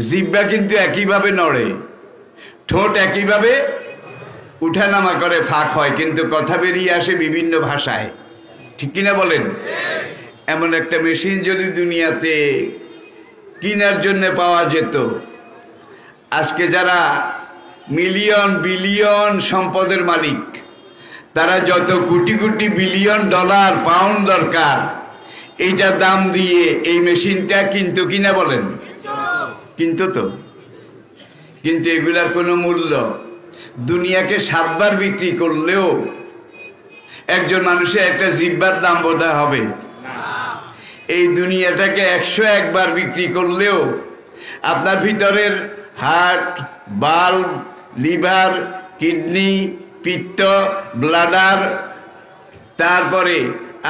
জিহ্বা কিন্তু একইভাবে নড়ে, ঠোঁট একইভাবে উঠানামা করে, ফাঁক হয়, কিন্তু কথা বেরিয়ে আসে বিভিন্ন ভাষায়। ঠিক কিনা বলেন? এমন একটা মেশিন যদি দুনিয়াতে কেনার জন্য পাওয়া যেত, আজকে যারা মিলিয়ন বিলিয়ন সম্পদের মালিক, তারা যত crore crore billion dollar pound দরকার, এইটা দাম দিয়ে এই মেশিনটা কিন্তু কিনা বলেন? কিন্তু তো, কিন্তু এগুলার কোনো মূল্য দুনিয়াকে 7 বার বিক্রি করলেও একজন মানুষের একটা জিহ্বার দাম বোধহয় হবে। এই দুনিয়াটাকে 101 বার বিক্রি করলেও আপনার ভিতরের হার্ট, বাল্ব, লিভার, কিডনি, পিত্ত, ব্লাডার, তারপরে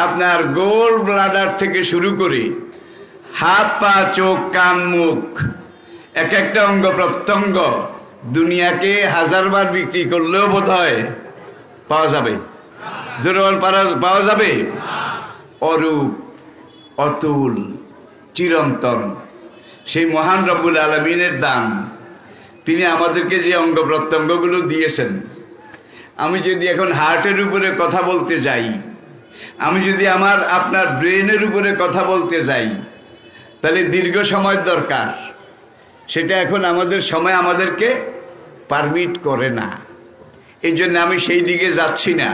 আপনার গোল ব্লাডার থেকে শুরু করে হাত, পা, চোখ, কান, মুখ, এক একটা অঙ্গ প্রত্যঙ্গ দুনিয়াকে 1000 বার বিক্রি করলেও বোধহয় পাওয়া যাবে। জোরবল পাওয়া যাবে? অরূপ, অতুল, চিরন্তন সেই মহান রব্বুল আলামিনের দান। তিনি আমাদেরকে যে অঙ্গ প্রত্যঙ্গগুলো দিয়েছেন, আমি যদি এখন হার্টের উপরে কথা বলতে যাই, আমি যদি আপনার ব্রেনের উপরে কথা বলতে যাই, তাহলে দীর্ঘ সময় দরকার। সেটা এখন আমাদের সময় আমাদেরকে পারমিট করে না। এই জন্য আমি সেই দিকে যাচ্ছি না।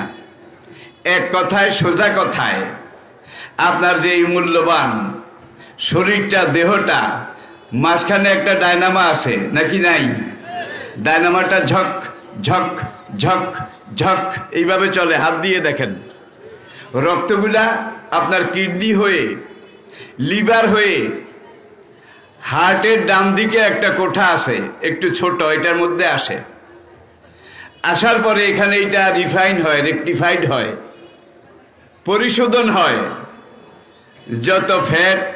এক কথায়, সোজা কথায়, আপনার যে এই মূল্যবান শরীরটা, দেহটা, মাঝখানে একটা ডায়নামা আছে নাকি নাই? ডায়নামাটা ঝক ঝক ঝক ঝক এইভাবে চলে, হাত দিয়ে দেখেন। রক্তগুলা আপনার কিডনি হয়ে, লিভার হয়ে, হার্টের ডান দিকে একটা কোঠা আছে, একটু ছোট, এটার মধ্যে আসে। আসার পরে এখানে এটা রিফাইন হয়, রেকটিফাইড হয়, পরিশোধন হয়। যত ফ্যাট,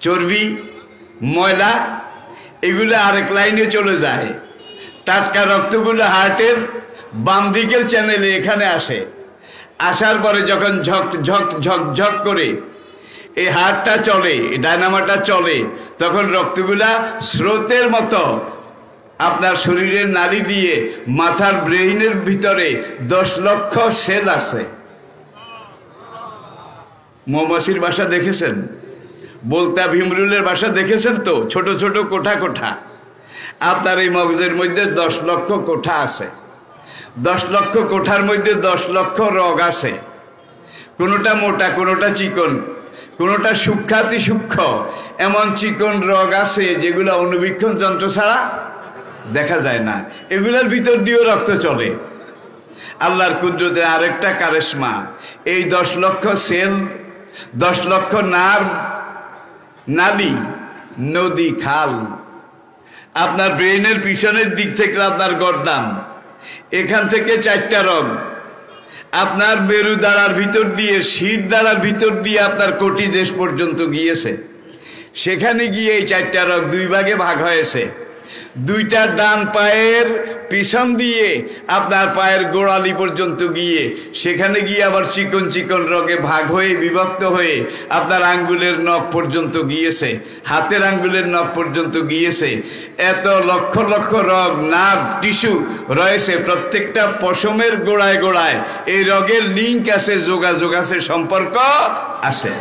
চর্বি, ময়লা, এগুলো আরেক লাইনে চলে যায়। টাটকা রক্তগুলো হার্টের বাম দিকের চ্যানেলে এখানে আসে। আসার পরে যখন ঝক ঝক ঝক ঝক করে এই হার্টটা চলে, ডায়নামাটা চলে, তখন রক্তগুলা স্রোতের মতো আপনার শরীরের নালী দিয়ে মাথার ব্রেইনের ভিতরে 10 লক্ষ সেল আছে। মৌমাছির বাসা দেখেছেন? বলতা ভীমরুলের বাসা দেখেছেন তো? ছোট ছোট কোঠা কোঠা। আপনার এই মগজের মধ্যে 10 লক্ষ কোঠা আছে। 10 লক্ষ কোঠার মধ্যে 10 লক্ষ রগ আছে। কোনোটা মোটা, কোনোটা চিকন, কোনোটা সূক্ষ্মাতি সূক্ষ্ম। এমন চিকন রগ আছে যেগুলো অনুবীক্ষণ যন্ত্র ছাড়া দেখা যায় না। এগুলোর ভিতর দিয়েও রক্ত চলে। আল্লাহর কুদরতের আরেকটা কারিশমা, এই 10 লক্ষ সেল, 10 লক্ষ নার্ভ, নালী, নদী, খাল, আপনার ব্রেনের পিছনের দিক থেকে আপনার গর্দান, এখান থেকে 4টা রগ, আপনার মেরু দাঁড়ার ভিতর দিয়ে, শীত দাঁড়ার ভিতর দিয়ে আপনার কোটি দেশ পর্যন্ত গিয়েছে। সেখানে গিয়ে এই 4টা রগ 2 ভাগে ভাগ হয়েছে। 2টা ডান পায়ের পিছন দিয়ে আপনার পায়ের গোড়ালি পর্যন্ত গিয়ে, সেখানে গিয়ে আবার চিকন চিকন রগে ভাগ হয়ে, বিভক্ত হয়ে আপনার আঙ্গুলের নখ পর্যন্ত গিয়েছে, হাতের আঙ্গুলের নখ পর্যন্ত গিয়েছে। এত লক্ষ লক্ষ রগ, নার্ভ, টিস্যু রয়েছে। প্রত্যেকটা পশমের গোড়ায় গোড়ায় এই রগের লিঙ্ক আছে, যোগাযোগ আছে, সম্পর্ক আছে।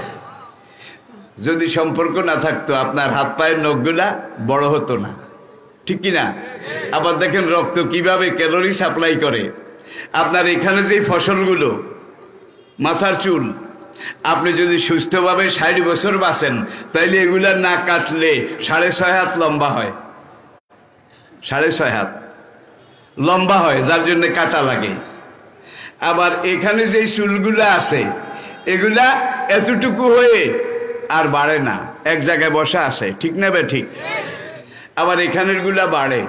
যদি সম্পর্ক না থাকতো আপনার হাত পায়ের নখগুলা বড় হতো না। ঠিক কিনা? আবার দেখেন রক্ত কিভাবে ক্যালোরি সাপ্লাই করে। আপনার এখানে যে ফসলগুলো, মাথার চুল, আপনি যদি সুস্থভাবে 60 বছর বাঁচেন, তাইলে এগুলা না কাটলে 6.5 হাত লম্বা হয়। 6.5 হাত লম্বা হয়, যার জন্য কাটা লাগে। আবার এখানে যে চুলগুলা আছে, এগুলা এতটুকু হয়ে আর বাড়ে না, এক জায়গায় বসা আছে। ঠিক না বে ঠিক? আবার এখানের গুলা বাড়ে,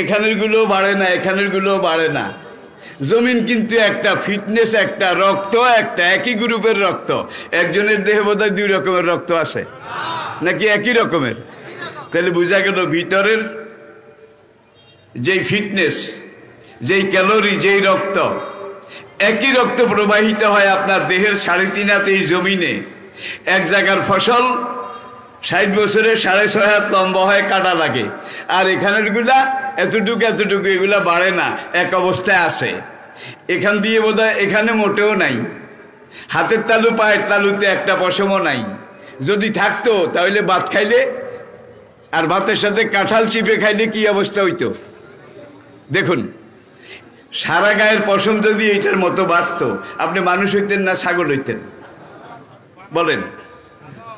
এখানের গুলো বাড়ে না, এখানের গুলো বাড়ে না। জমিন কিন্তু একটা, ফিটনেস একটা, রক্ত একটা, একই গ্রুপের রক্ত। একজনের দেহে বোধহয় 2 রকমের রক্ত আছে, নাকি একই রকমের? তাহলে বোঝা গেল ভিতরের যেই ফিটনেস, যেই ক্যালোরি, যেই রক্ত, একই রক্ত প্রবাহিত হয় আপনার দেহের 3.5 হাত এই জমিনে। এক জায়গার ফসল 60 বছরে 6.5 হাত লম্বা হয়, কাটা লাগে। আর এখানের গুলা এতটুকু এতটুকু, এগুলা বাড়ে না, এক অবস্থায় আছে। এখান দিয়ে বোধহয় এখানে মোটেও নাই। হাতের তালু পায়ের তালুতে একটা পশমও নাই। যদি থাকতো তাহলে ভাত খাইলে আর ভাতের সাথে কাঁঠাল চিপে খাইলে কি অবস্থা হইতো দেখুন। সারা গায়ের পশম যদি এইটার মতো বাড়তো, আপনি মানুষ হইতেন না ছাগল হইতেন বলেন?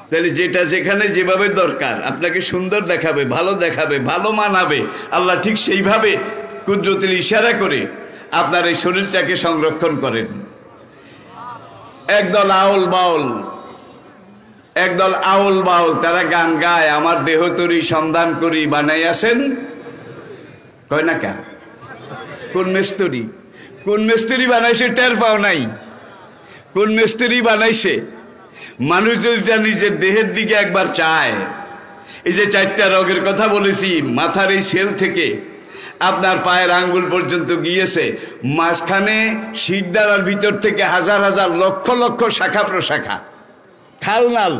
তাহলে যেটা যেখানে যেভাবে দরকার আপনাকে সুন্দর দেখাবে, ভালো দেখাবে, ভালো মানাবে, আল্লাহ ঠিক সেইভাবে কুদরতের ইশারা করে আপনার এই শরীরটাকে সংরক্ষণ করেন। একদল আউল বাউল তারা গান গায়, আমার দেহ তরি সন্ধান করি বানাইয়াছেন, কয় না কা? কোন মিস্ত্রি বানাইছে টের পাও নাই? কোন মিস্ত্রি বানাইছে? মানুষ যদি তার নিজের দেহের দিকে একবার চায়, এই যে 4টা রোগের কথা বলেছি, মাথার এই সেল থেকে আপনার পায়ের আঙ্গুল পর্যন্ত গিয়েছে, মাঝখানে শিরদাঁড়ার ভিতর থেকে হাজার হাজার লক্ষ লক্ষ শাখা প্রশাখা, খালনাল,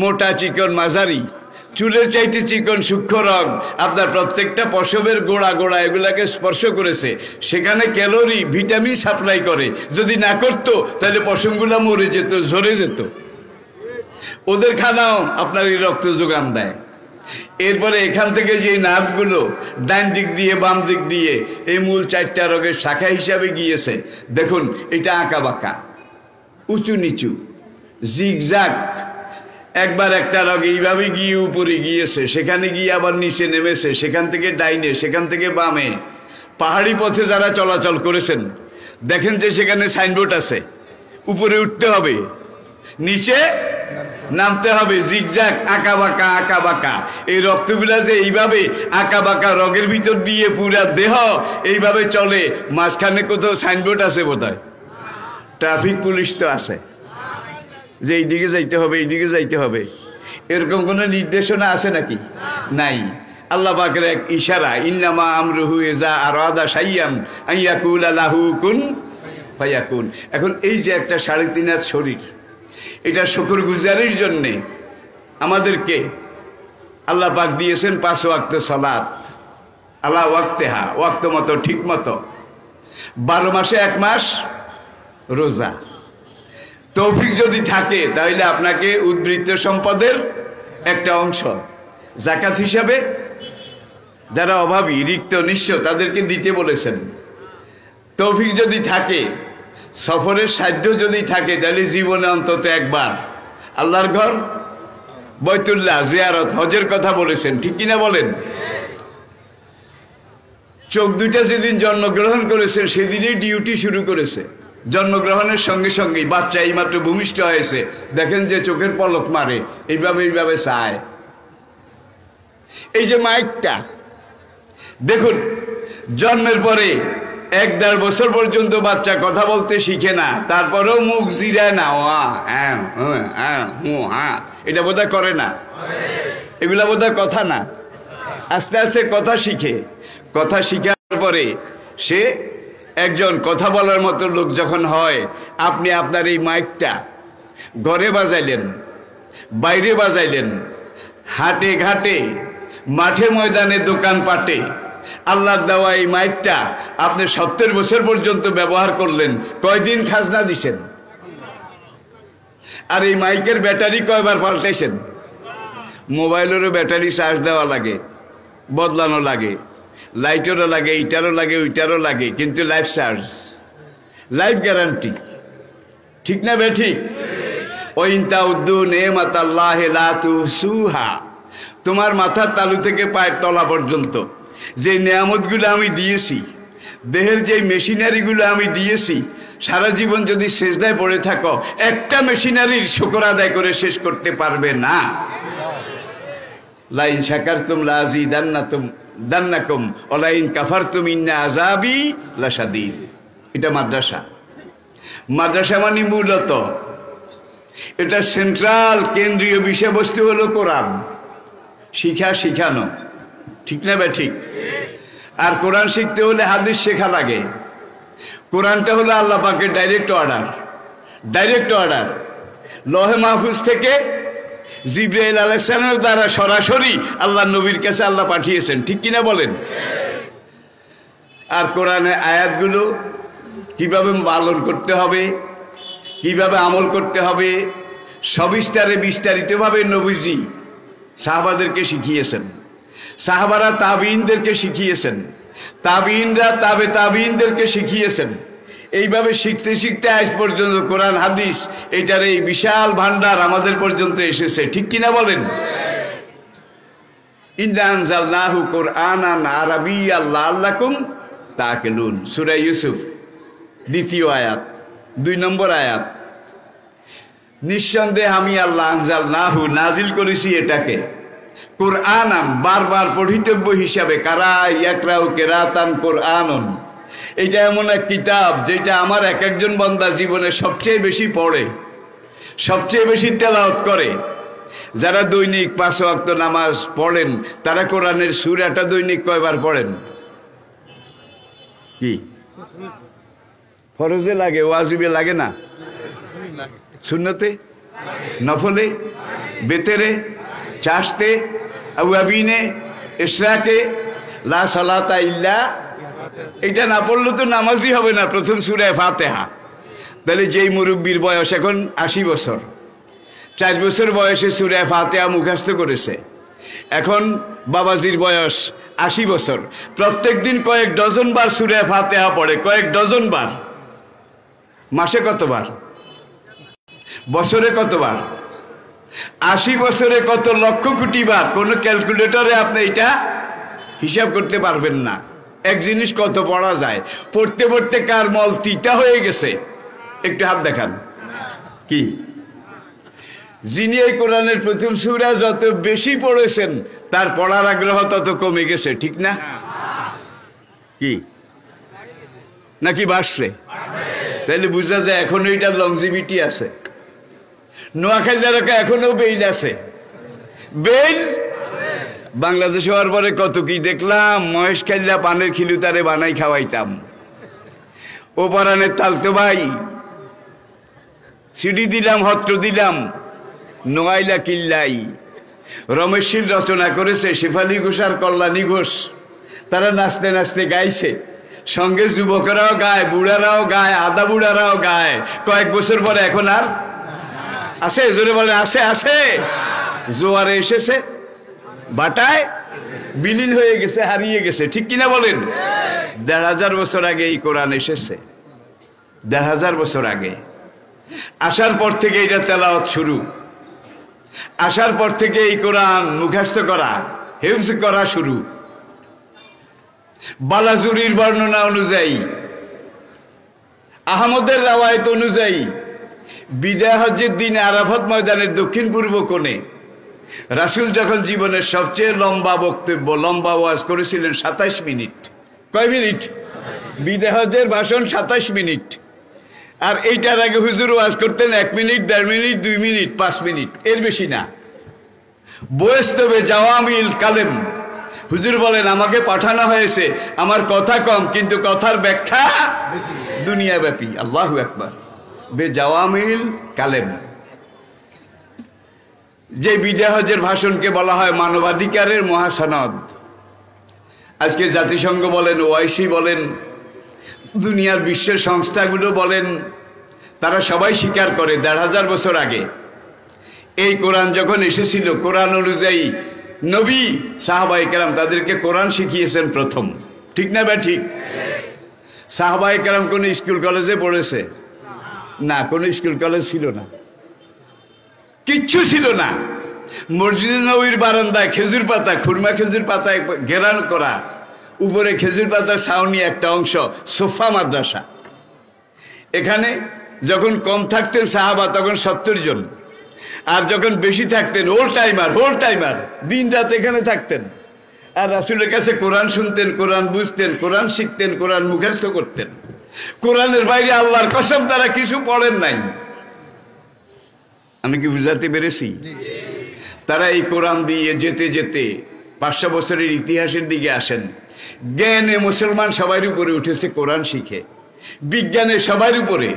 মোটা চিকন মাঝারি, চুলের চাইতে চিকন সূক্ষ্ম রগ আপনার প্রত্যেকটা পশমের গোড়া গোড়া এগুলাকে স্পর্শ করেছে। সেখানে ক্যালোরি, ভিটামিন সাপ্লাই করে। যদি না করতো তাহলে পশমগুলা মরে যেত, ঝরে যেত। ওদের খানাও আপনার এই রক্ত যোগান দেয়। এরপরে এখান থেকে যে নার্ভগুলো ডান দিক দিয়ে বাম দিক দিয়ে এই মূল 4টা রোগের শাখা হিসাবে গিয়েছে, দেখুন এটা আঁকা বাঁকা, উঁচু নিচু, জিগজাগ। একবার একটা রোগ এইভাবে গিয়ে উপরে গিয়েছে, সেখানে গিয়ে আবার নিচে নেমেছে, সেখান থেকে ডাইনে, সেখান থেকে বামে। পাহাড়ি পথে যারা চলাচল করেছেন দেখেন যে সেখানে সাইনবোর্ড আছে, উপরে উঠতে হবে, নিচে নামতে হবে, জিগজাগ, আঁকা বাঁকা। এই রক্তগুলা যে এইভাবে আঁকা বাঁকা রগের ভিতর দিয়ে পুরা দেহ এইভাবে চলে। মাঝখানে কোথাও সাইনবোর্ড আছে বোধহয়? ট্রাফিক পুলিশ তো আছে যে এইদিকে যাইতে হবে, এইদিকে যাইতে হবে, এরকম কোনো নির্দেশনা আছে নাকি? নাই। আল্লাহ পাকের এক ইশারা, ইন্নামা আমরুহু ইযা আরাদা শাইআন আইয়াকুলা লাহু কুন ফায়াকুন। এখন এই যে একটা 3.5 হাত শরীর, এটা শুকরগুজারির জন্যে আমাদেরকে আল্লাহ পাক দিয়েছেন 5 ওয়াক্ত সালাত, আলা ওয়াক্তেহা, ওয়াক্ত মতো, ঠিক মতো। 12 মাসে 1 মাস রোজা। তৌফিক যদি থাকে তাহলে আপনাকে উদ্বৃত্ত সম্পদের একটা অংশ যাকাত হিসাবে যারা অভাবী, রিক্ত, নিঃস্ব তাদেরকে দিতে বলেছেন। তৌফিক যদি থাকে, সফরের সাধ্য যদি থাকে, তাহলে জীবনে অন্তত একবার আল্লাহর ঘর বাইতুল্লাহ জিয়ারত, হজের কথা বলেছেন, ঠিক কিনা বলেন? চোখ দুইটা যেদিন জন্মগ্রহণ করেছেন সেদিনই ডিউটি শুরু করেছে। জন্মগ্রহণের সঙ্গে সঙ্গেই বাচ্চা এইমাত্র ভূমিষ্ঠ হয়েছে, দেখেন যে চোখের পলক মারে, এইভাবে চায়। এই যে মাইকটা দেখুন, জন্মের পরে 1-1.5 বছর পর্যন্ত বাচ্চা কথা বলতে শিখে না, তারপরেও মুখ জিরায় না, এটা বোধহয় করে না, এগুলা বোধহয় কথা না। আস্তে আস্তে কথা শিখে, কথা শিখার পরে সে একজন কথা বলার মতো লোক যখন হয়, আপনি আপনার এই মাইকটা ঘরে বাজাইলেন, বাইরে বাজাইলেন, হাটে ঘাটে, মাঠে ময়দানে, দোকান পাটে, আল্লাহর দেওয়া এই মাইকটা আপনি 70 বছর পর্যন্ত ব্যবহার করলেন, কয়দিন খাজনা দিছেন? আর এই মাইকের ব্যাটারি কয়বার পাল্টাইছেন? মোবাইলেরও ব্যাটারি চার্জ দেওয়া লাগে, বদলানো লাগে, লাইটেরও লাগে, এইটারও লাগে, ওইটারও লাগে, কিন্তু লাইফ চার্জ, লাইফ গ্যারান্টি, ঠিক না বে ঠিক? ওয়াইনতাউদ্দু নি'মাতাল্লাহি লা তুহসুহা। তোমার মাথার তালু থেকে পায়ের তলা পর্যন্ত যে নিয়ামতগুলো আমি দিয়েছি, দেহের যে মেশিনারিগুলো আমি দিয়েছি, সারা জীবন যদি সেজদায় পড়ে থাকো, একটা মেশিনারির শুকর আদায় করে শেষ করতে পারবে না। লাইন শাকারতুম লাযিদান্নাকুম ওয়া লাইন কাফারতুম ইন্না আযাবি লাশাদীদ। এটা মাদ্রাসা। মাদ্রাসা মানে মূলত এটা সেন্ট্রাল কেন্দ্রীয় বিষয়বস্তু হলো কোরআন শিখানো, ঠিক না ভাই? ঠিক। আর কোরআন শিখতে হলে হাদিস শেখা লাগে। কোরআনটা হলো আল্লাহ পাকের ডাইরেক্ট অর্ডার। লহে মাহফুজ থেকে জিবরাইল আলাইহিস সালামের দ্বারা সরাসরি আল্লাহ নবীর কাছে আল্লাহ পাঠিয়েছেন, ঠিক কিনা বলেন? আর কোরআনের আয়াতগুলো কিভাবে পালন করতে হবে, কিভাবে আমল করতে হবে, সবিস্তারে বিস্তারিতভাবে নবীজি সাহাবাদেরকে শিখিয়েছেন, সাহাবারা তাবিঈনদেরকে শিখিয়েছেন, তাবিঈনরা তাবিঈনদেরকে শিখিয়েছেন। এইভাবে শিখতে শিখতে আজ পর্যন্ত কোরআন হাদিস এটার এই বিশাল ভান্ডার আমাদের পর্যন্ত এসেছে, ঠিক কিনা বলেন? ইন্না আনজালনাহু কুরআনান আরাবিয়্যান লাআল্লাকুম তাকিলুন, সূরা ইউসুফ 2য় আয়াত, 2 নম্বর আয়াত। নিঃসন্দেহে আমি আল্লাহ আনজালনাহু নাজিল করেছি এটাকে কুরআনান, বারবার পঠিতব্য হিসাবে, কারা ইয়াকরাউ কিরাতান কুরআনুন। এটা এমন এক কিতাব যেটা আমার এক একজন বান্দা জীবনে সবচেয়ে বেশি পড়ে, সবচেয়ে বেশি তেলাওয়াত করে। যারা দৈনিক 5 ওয়াক্ত নামাজ পড়েন তারা কোরআনের সূরাটা দৈনিক কয়বার পড়েন? কি ফরজে লাগে, ওয়াজিবে লাগে না? সুন্নতে, নফলে, বেতেরে, চাশতে, আওয়াবিনে, ইশরাকে, লা সালাতা ইল্লা, এটা না পড়লে তো নামাজই হবে না। প্রথম সূরা ফাতিহা। তাহলে যেই মুরব্বীর বয়স এখন 80 বছর, 4 বছর বয়সে সূরা ফাতিহা মুখস্থ করেছে, এখন বাবাজির বয়স 80 বছর, প্রত্যেক দিন কয়েক ডজন বার সূরা ফাতিহা পড়ে, কয়েক ডজন বার। মাসে কতবার? বছরে কতবার? 80 বছরে কত লক্ষ কোটি বার? কোনো ক্যালকুলেটরে আপনি এটা হিসাব করতে পারবেন না। এক জিনিস কত পড়া যায়, পড়তে পড়তে কার মল তিতা হয়ে গেছে একটু হাত দেখান। কি? যিনি এই কোরআনের প্রথম সূরা যত বেশি পড়েছেন তার পড়ার আগ্রহ তত কমে গেছে, ঠিক না? কি নাকি বাড়ছে? তাহলে বোঝা যায় এখনো এটা লংজিভিটি আছে। নোয়াখালী এলাকা এখনো বেইল আছে, বেইল। বাংলাদেশ হওয়ার পরে কত কি দেখলাম, মহেশ খাইলা পানের খিলু তারে বানাই খাওয়াইতাম। ও পরানের তালতো ভাই সিডি দিলাম, হত্র দিলাম, নোয়াইলা কিল্লাই। রমেশশীল রচনা করেছে শেফালি ঘোষ আর কল্যাণী ঘোষ, তারা নাচতে নাচতে গাইছে, সঙ্গে যুবকেরাও গায়, বুড়ারাও গায়, আদা বুড়ারাও গায়। কয়েক বছর পরে এখন আর আছে? জোরে বলে আছে, আছে। জোয়ারে এসেছে, বাটায় বিলীন হয়ে গেছে, হারিয়ে গেছে, ঠিক কিনা বলেন? ১,৫০০ বছর আগে এই কোরআন এসেছে, ১,৫০০ বছর আগে। আসার পর থেকে এটা তেলাওয়াত শুরু, আসার পর থেকে এই কোরআন মুখস্থ করা, হিফজ করা শুরু। বালাজুরির বর্ণনা অনুযায়ী, আহমদের রাওয়ায়াত অনুযায়ী, বিদায় হজ্জের দিন আরাফাত ময়দানের দক্ষিণ পূর্ব কোণে রাসূল যখন জীবনের সবচেয়ে লম্বা বক্তব্য, লম্বা ওয়াজ করেছিলেন 27 মিনিট। কয় মিনিট? বিদায় হজ্জের ভাষণ 27 মিনিট। আর এইটার আগে হুজুর ওয়াজ করতেন 1 মিনিট, 1.5 মিনিট, 2 মিনিট, 5 মিনিট, এর বেশি না। বয়স তবে জাওয়ামিল কালেম। হুজুর বলেন আমাকে পাঠানো হয়েছে, আমার কথা কম কিন্তু কথার ব্যাখ্যা দুনিয়াব্যাপী। আল্লাহু আকবার। বে জাওয়ামিল কালেম। যে বিদায় হজ্জের ভাষণকে বলা হয় মানবাধিকারের মহাসনদ। আজকে জাতিসংঘ বলেন, ওআইসি বলেন, দুনিয়ার বিশ্বের সংস্থাগুলো বলেন, তারা সবাই স্বীকার করে ১,৫০০ বছর আগে এই কোরআন যখন এসেছিল, কোরআন অনুযায়ী নবী সাহাবায়ে কেরাম তাদেরকে কোরআন শিখিয়েছেন প্রথম, ঠিক না ভাই? ঠিক। সাহাবায়ে কেরাম কোনো স্কুল কলেজে পড়েছে না? কোনো স্কুল কলেজ ছিল না, কিচ্ছু ছিল না। মসজিদ নববীর বারান্দায় খেজুর পাতা, খুরমা খেজুর পাতায় ঘেরান করা, উপরে খেজুর পাতার ছাউনি একটা অংশ, সোফা মাদ্রাসা। এখানে যখন কম থাকতেন সাহাবা তখন 70 জন, আর যখন বেশি থাকতেন হোল টাইমার দিন রাত এখানে থাকতেন। আর রাসূলের কাছে কোরআন শুনতেন, কোরআন বুঝতেন, কোরআন শিখতেন, কোরআন মুখস্থ করতেন। কোরআনের বাইরে আল্লাহর কসম তারা কিছু পড়েন নাই। আমি কি বুঝাতে পেরেছি? তারা এই কোরআন দিয়ে যেতে যেতে 500 বছরের ইতিহাসের দিকে আসেন। জ্ঞানে মুসলমান সবার উপরে উঠেছে কোরআন শিখে, বিজ্ঞানে সবার উপরে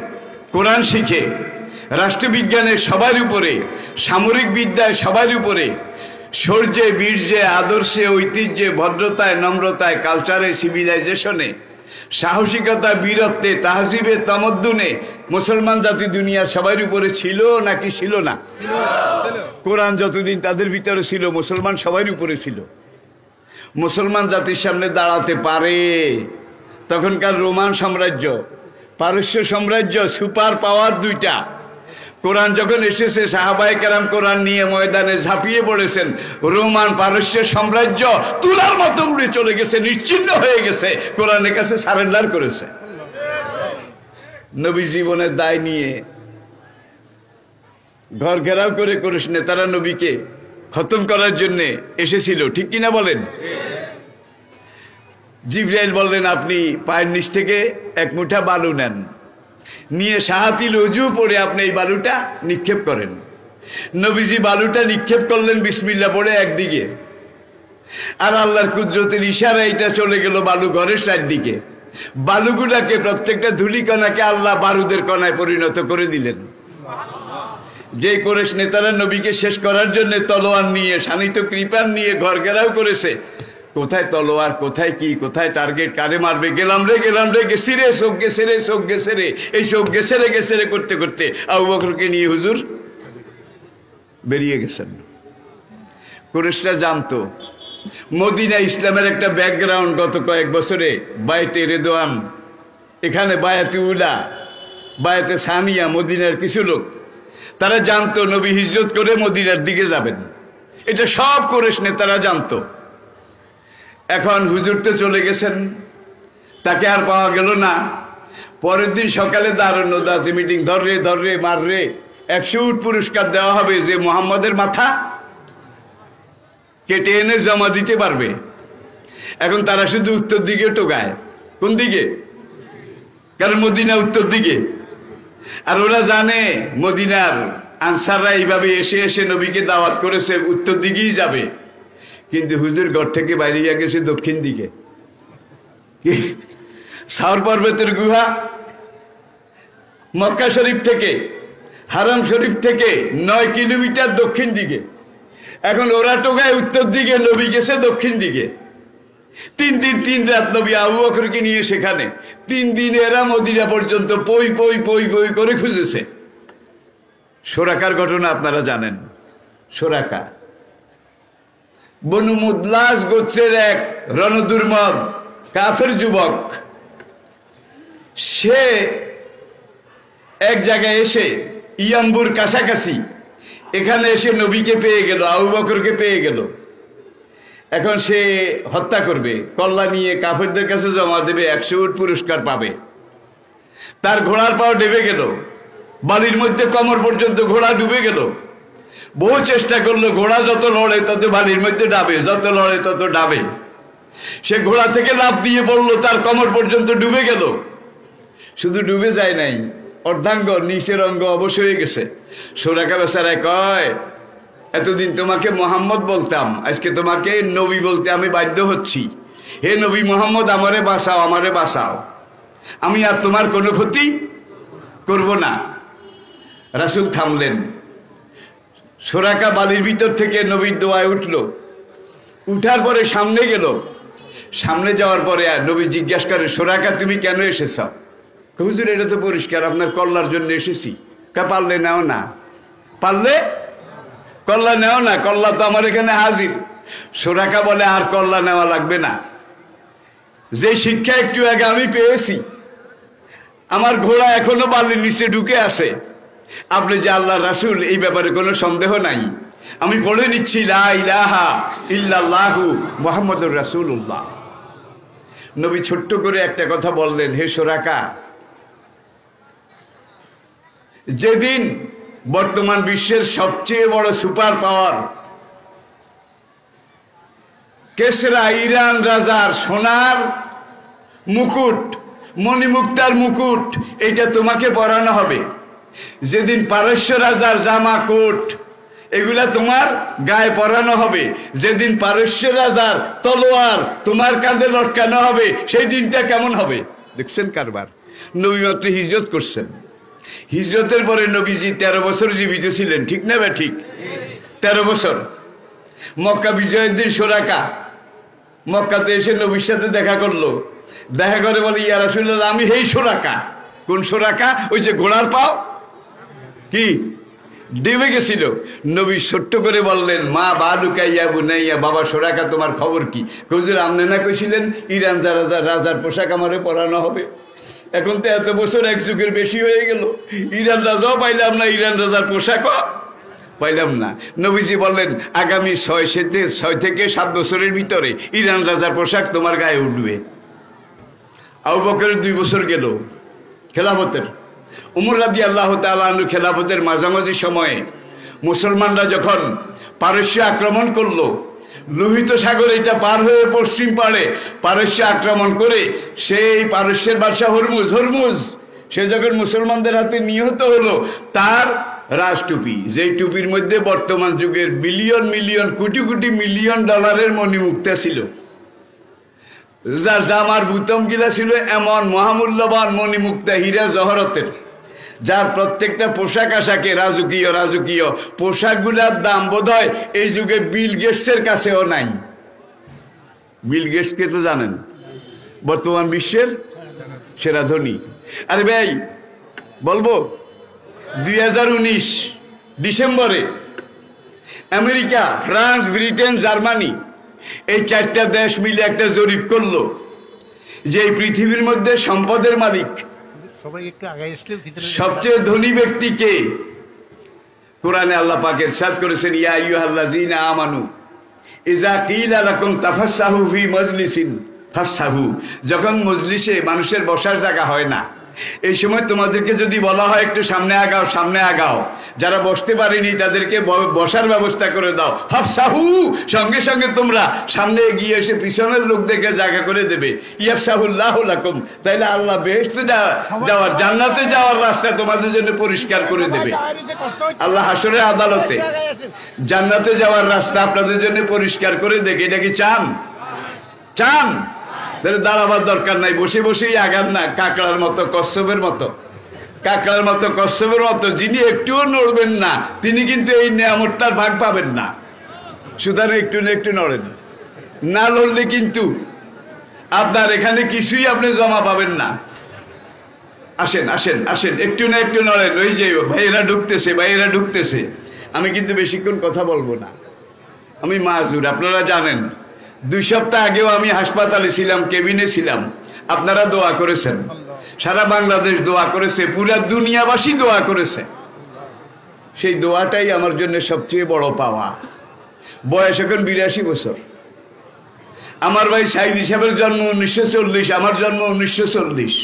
কোরআন শিখে, রাষ্ট্রবিজ্ঞানের সবার উপরে সামরিক বিদ্যায় সবার উপরে, শৌর্যে, বীর্যে, আদর্শে, ঐতিহ্যে, ভদ্রতায়, নম্রতায়, কালচারে, সিভিলাইজেশনে, সাহসিকতা, বীরত্বে, তাহজিবে, তমদ্দুনে মুসলমান জাতি দুনিয়া সবার উপরে ছিল নাকি ছিল না? কোরআন যতদিন তাদের ভিতরে ছিল, মুসলমান সবার উপরে ছিল। মুসলমান জাতির সামনে দাঁড়াতে পারে। তখনকার রোমান সাম্রাজ্য, পারস্য সাম্রাজ্য, সুপার পাওয়ার দুইটা। কোরআন যখন এসেছে, সাহাবায়ে কেরাম কোরআন নিয়ে ময়দানে ঝাঁপিয়ে পড়েছেন। রোমান পারস্য সাম্রাজ্য তুলার মতো উড়ে চলে গেছে, নিশ্চিহ্ন হয়ে গেছে, কোরআনের কাছে সারেন্ডার করেছে। নবী জীবনের দায় নিয়ে ঘর ঘেরাও করে করেছে, নেতারা নবীকে খতম করার জন্য এসেছিল, ঠিক কিনা বলেন? জিবরাইল বললেন, আপনি পায়ের নিচ থেকে এক মুঠা বালু নেন, নিয়ে সাহাতিল ওযু পড়ে আপনি এই বালুটা নিক্ষেপ করেন। নবীজি বালুটা নিক্ষেপ করলেন বিসমিল্লাহ পড়ে একদিকে, আর আল্লাহর কুদরতের ইশারায় এটা চলে গেল বালু ঘরের চারদিকে। বালুগুলাকে, প্রত্যেকটা ধূলিকণাকে আল্লাহ বারুদের কণায় পরিণত করে দিলেন। যে কুরাইশ নেতারা নবীকে শেষ করার জন্য তলোয়ার নিয়ে, শানিত কৃপান নিয়ে ঘর ঘেরাও করেছে, কোথায় তলোয়ার, কোথায় কি, কোথায় টার্গেট, কারে মারবে, গেলাম রে গেছি রে, চোখ গেছে রে, এই চোখ গেছে রে করতে করতে আবু বকরকে নিয়ে হুজুর বেরিয়ে গেছেন। কুরাইশরা জানতো মদিনা ইসলামের একটা ব্যাকগ্রাউন্ড। গত কয়েক বছরে বায়াতে রেদওয়ান, এখানে বায়াতে উলা, বায়াতে সানিয়া, মদিনার কিছু লোক তারা জানতো নবী হিজরত করে মদিনার দিকে যাবেন। এটা সব কুরাইশ নেতারা জানতো। এখন হুজুর তো চলে গেছেন, তাকে আর পাওয়া গেল না। পরের দিন সকালে দারুণদাতে মিটিং, ধররে মাররে, 100 উট পুরস্কার দেওয়া হবে যে মুহাম্মদের মাথা কেটে এনে জমা দিতে পারবে। এখন তারা শুধু উত্তর দিকে টোকায়। কোন দিকে? কারণ মদিনা উত্তর দিকে। আর ওরা জানে মদিনার আনসাররা এইভাবে এসে এসে নবীকে দাওয়াত করেছে, উত্তর দিকেই যাবে। কিন্তু হুজুর ঘর থেকে বাইরে গেছে দক্ষিণ দিকে। সাওর পর্বতের গুহা, মক্কা শরীফ থেকে, হারাম শরীফ থেকে 9 কিলোমিটার দক্ষিণ দিকে। এখন ওরা টোকায় উত্তর দিকে, নবী গেছে দক্ষিণ দিকে। 3 দিন 3 রাত নবী আবু বকরকে নিয়ে সেখানে। 3 দিন এরা মদিনা পর্যন্ত পই করে খুঁজেছে। সোরাকার ঘটনা আপনারা জানেন। সোরাকা বনু মুদলাস গোত্রের এক রণদুর্মদ কাফের যুবক। সে এক জায়গায় এসে ইয়াম্বুর কাছাকাছি, এখানে এসে নবীকে পেয়ে গেল, আবু বকরকে পেয়ে গেল। এখন সে হত্যা করবে, কল্লা নিয়ে কাফেরদের কাছে জমা দেবে, 100 উট পুরস্কার পাবে। তার ঘোড়ার পাও ডেবে গেল, বালির মধ্যে কোমর পর্যন্ত ঘোড়া ডুবে গেল। বহু চেষ্টা করলো, ঘোড়া যত লড়ে তত বালির মধ্যে ডাবে, যত লড়ে তত ডাবে। সে ঘোড়া থেকে লাফ দিয়ে পড়লো, তার কোমর পর্যন্ত ডুবে গেল। শুধু ডুবে যায় নাই, অর্ধাঙ্গ নিচের অঙ্গ অবশ হয়ে গেছে। সোরাকা বেচারায় কয়, এতদিন তোমাকে মোহাম্মদ বলতাম, আজকে তোমাকে নবী বলতে আমি বাধ্য হচ্ছি। হে নবী মোহাম্মদ, আমারে বাঁচাও, আমি আর তোমার কোনো ক্ষতি করব না। রাসূল থামলেন। সোরাকা বালির ভিতর থেকে নবীর দোয়ায় উঠল। উঠার পরে সামনে গেল। সামনে যাওয়ার পরে নবী জিজ্ঞাসা করে, সোরাকা তুমি কেন এসেছ? হুজুর এটা তো পরিষ্কার, আপনার কল্লার জন্য এসেছি। পারলে নাও না, পারলে কল্লা নেও না, কল্লা তো আমার এখানে হাজির। সোরাকা বলে, আর কল্লা নেওয়া লাগবে না। যে শিক্ষা একটু আগে আমি পেয়েছি, আমার ঘোড়া এখনো বালির নিচে ঢুকে আছে। আপনি যে আল্লাহ রাসূল, এই ব্যাপারে কোনো সন্দেহ নাই। আমি পড়ে নিচ্ছি, লা ইলাহা ইল্লাল্লাহু মুহাম্মাদুর রাসূলুল্লাহ। নবী ছোট্ট করে একটা কথা বললেন, হে সোরাকা, যেদিন বর্তমান বিশ্বের সবচেয়ে বড় সুপার পাওয়ার কেসরা ইরান রাজার সোনার মুকুট, মণিমুক্তার মুকুট, এটা তোমাকে পরানো হবে। যেদিন পারস্য রাজার জামা কোট, এগুলা তোমার গায়ে পরানো হবে। যেদিন পারস্য রাজার তলোয়ার তোমার কাঁধে লটকানো হবে, সেই দিনটা কেমন হবে? দেখছেন কারবার। নবী মাত্র হিজরত করছেন, হিজরতের পরে নবীজি 13 বছর জীবিত ছিলেন, ঠিক না ভাই? ঠিক 13 বছর। মক্কা বিজয়ের দিন সুরাকা মক্কাতে এসে নবীর সাথে দেখা করলো। দেখা করে বলে, ইয়া রাসূলুল্লাহ, আমি এই সুরাকা। কোন সুরাকা? ওই যে ঘোড়ার পাও কি ডেবে গেছিল। নবী ছোট্ট করে বললেন, মা বালুকা ইয়া বুনাইয়া, বাবা সুরাকা তোমার খবর কি? হুজুর, আপনি না কইছিলেন ইরান রাজার পোশাক আমারে পরানো হবে। এখন তো এত বছর, এক যুগের বেশি হয়ে গেল, ইরান রাজাও পাইলাম না, ইরান রাজার পোশাকও পাইলাম না। নবীজি বললেন, আগামী 6 থেকে 7 বছরের ভিতরে ইরান রাজার পোশাক তোমার গায়ে উঠবে। আবু বকরের 2 বছর গেল খেলাফতের। উমর রাদিয়াল্লাহু তাআলা আনহু খেলাফতের মাঝামাঝি সময়ে মুসলমানরা যখন পারস্য আক্রমণ করলো, লোহিত সাগর এটা পার হয়ে পশ্চিম পাড়ে পারস্য আক্রমণ করে, সেই পারস্যের বাদশা হরমুজ সে যখন মুসলমানদের হাতে নিহত হলো, তার রাজটুপি, যেই টুপির মধ্যে বর্তমান যুগের billion million crore crore million ডলারের মণিমুক্তা ছিল, যার জামার বুতম গিলা ছিল এমন মহামূল্যবান মণিমুক্তা হীরা জহরতের, যার প্রত্যেকটা পোশাক আশাকে রাজকীয় পোশাকগুলার দাম বোধহয় এই যুগে বিল গেটসের কাছেও নাই। বিল গেটসকে তো জানেন, বর্তমান বিশ্বের সেরা ধনী। আরে ভাই বলবো, 2019 ডিসেম্বরে আমেরিকা, ফ্রান্স, ব্রিটেন, জার্মানি এই 4টা দেশ মিলে একটা জরিপ করলো যে এই পৃথিবীর মধ্যে সম্পদের মালিক সবচেয়ে ধনী ব্যক্তি কে? কোরআনে আল্লাহ পাক ইরশাদ করেছেন, ইয়া আইয়ুহাল্লাযীনা আমানু ইযা কিলা লাকুম তাফাসসাহু ফি মাজলিসিন ফাফসাহু। যখন মজলিসে মানুষের বসার জায়গা হয় না, এই সময় তোমাদেরকে যদি বলা হয় একটু সামনে আগাও, যারা বসতে পারেনি তাদেরকে বসার ব্যবস্থা করে দাও, ফাফসাহু, সঙ্গে সঙ্গে তোমরা সামনে এগিয়ে এসে পিছনের লোকদেরকে জায়গা করে দেবে। ইয়াফসাহুল্লাহু লাকুম, তাইলে আল্লাহ বেহেশতে যাওয়ার, জান্নাতে যাওয়ার রাস্তা তোমাদের জন্য পরিষ্কার করে দেবে। আল্লাহ হাসরের আদালতে জান্নাতে যাওয়ার রাস্তা আপনাদের জন্য পরিষ্কার করে দেখে। এটা কি চান? দাঁড়াবার দরকার নাই, বসে বসেই আগান না, কাকড়ার মতো কচ্ছপের মতো যিনি একটুও নড়বেন না, তিনি কিন্তু এই নিয়ামতটার ভাগ পাবেন না। সুতরাং একটু নড়েন, না লড়লে কিন্তু আপনার এখানে কিছুই আপনি জমা পাবেন না। আসেন, একটু নড়েন। ওই যে ভাইয়েরা ঢুকতেছে। আমি কিন্তু বেশিক্ষণ কথা বলবো না, আমি মাযুর, আপনারা জানেন। 2 সপ্তাহ আগেও আমি হাসপাতালে ছিলাম, কেবিনে ছিলাম। আপনারা দোয়া করেছেন, সারা বাংলাদেশ দোয়া করেছে, পুরা দুনিয়াবাসী দোয়া করেছে। সেই দোয়াটাই আমার জন্য সবচেয়ে বড় পাওয়া। বয়স এখন 82 বছর। আমার ভাই সাইদ সাহেবের জন্ম 1940, আমার জন্ম 1940।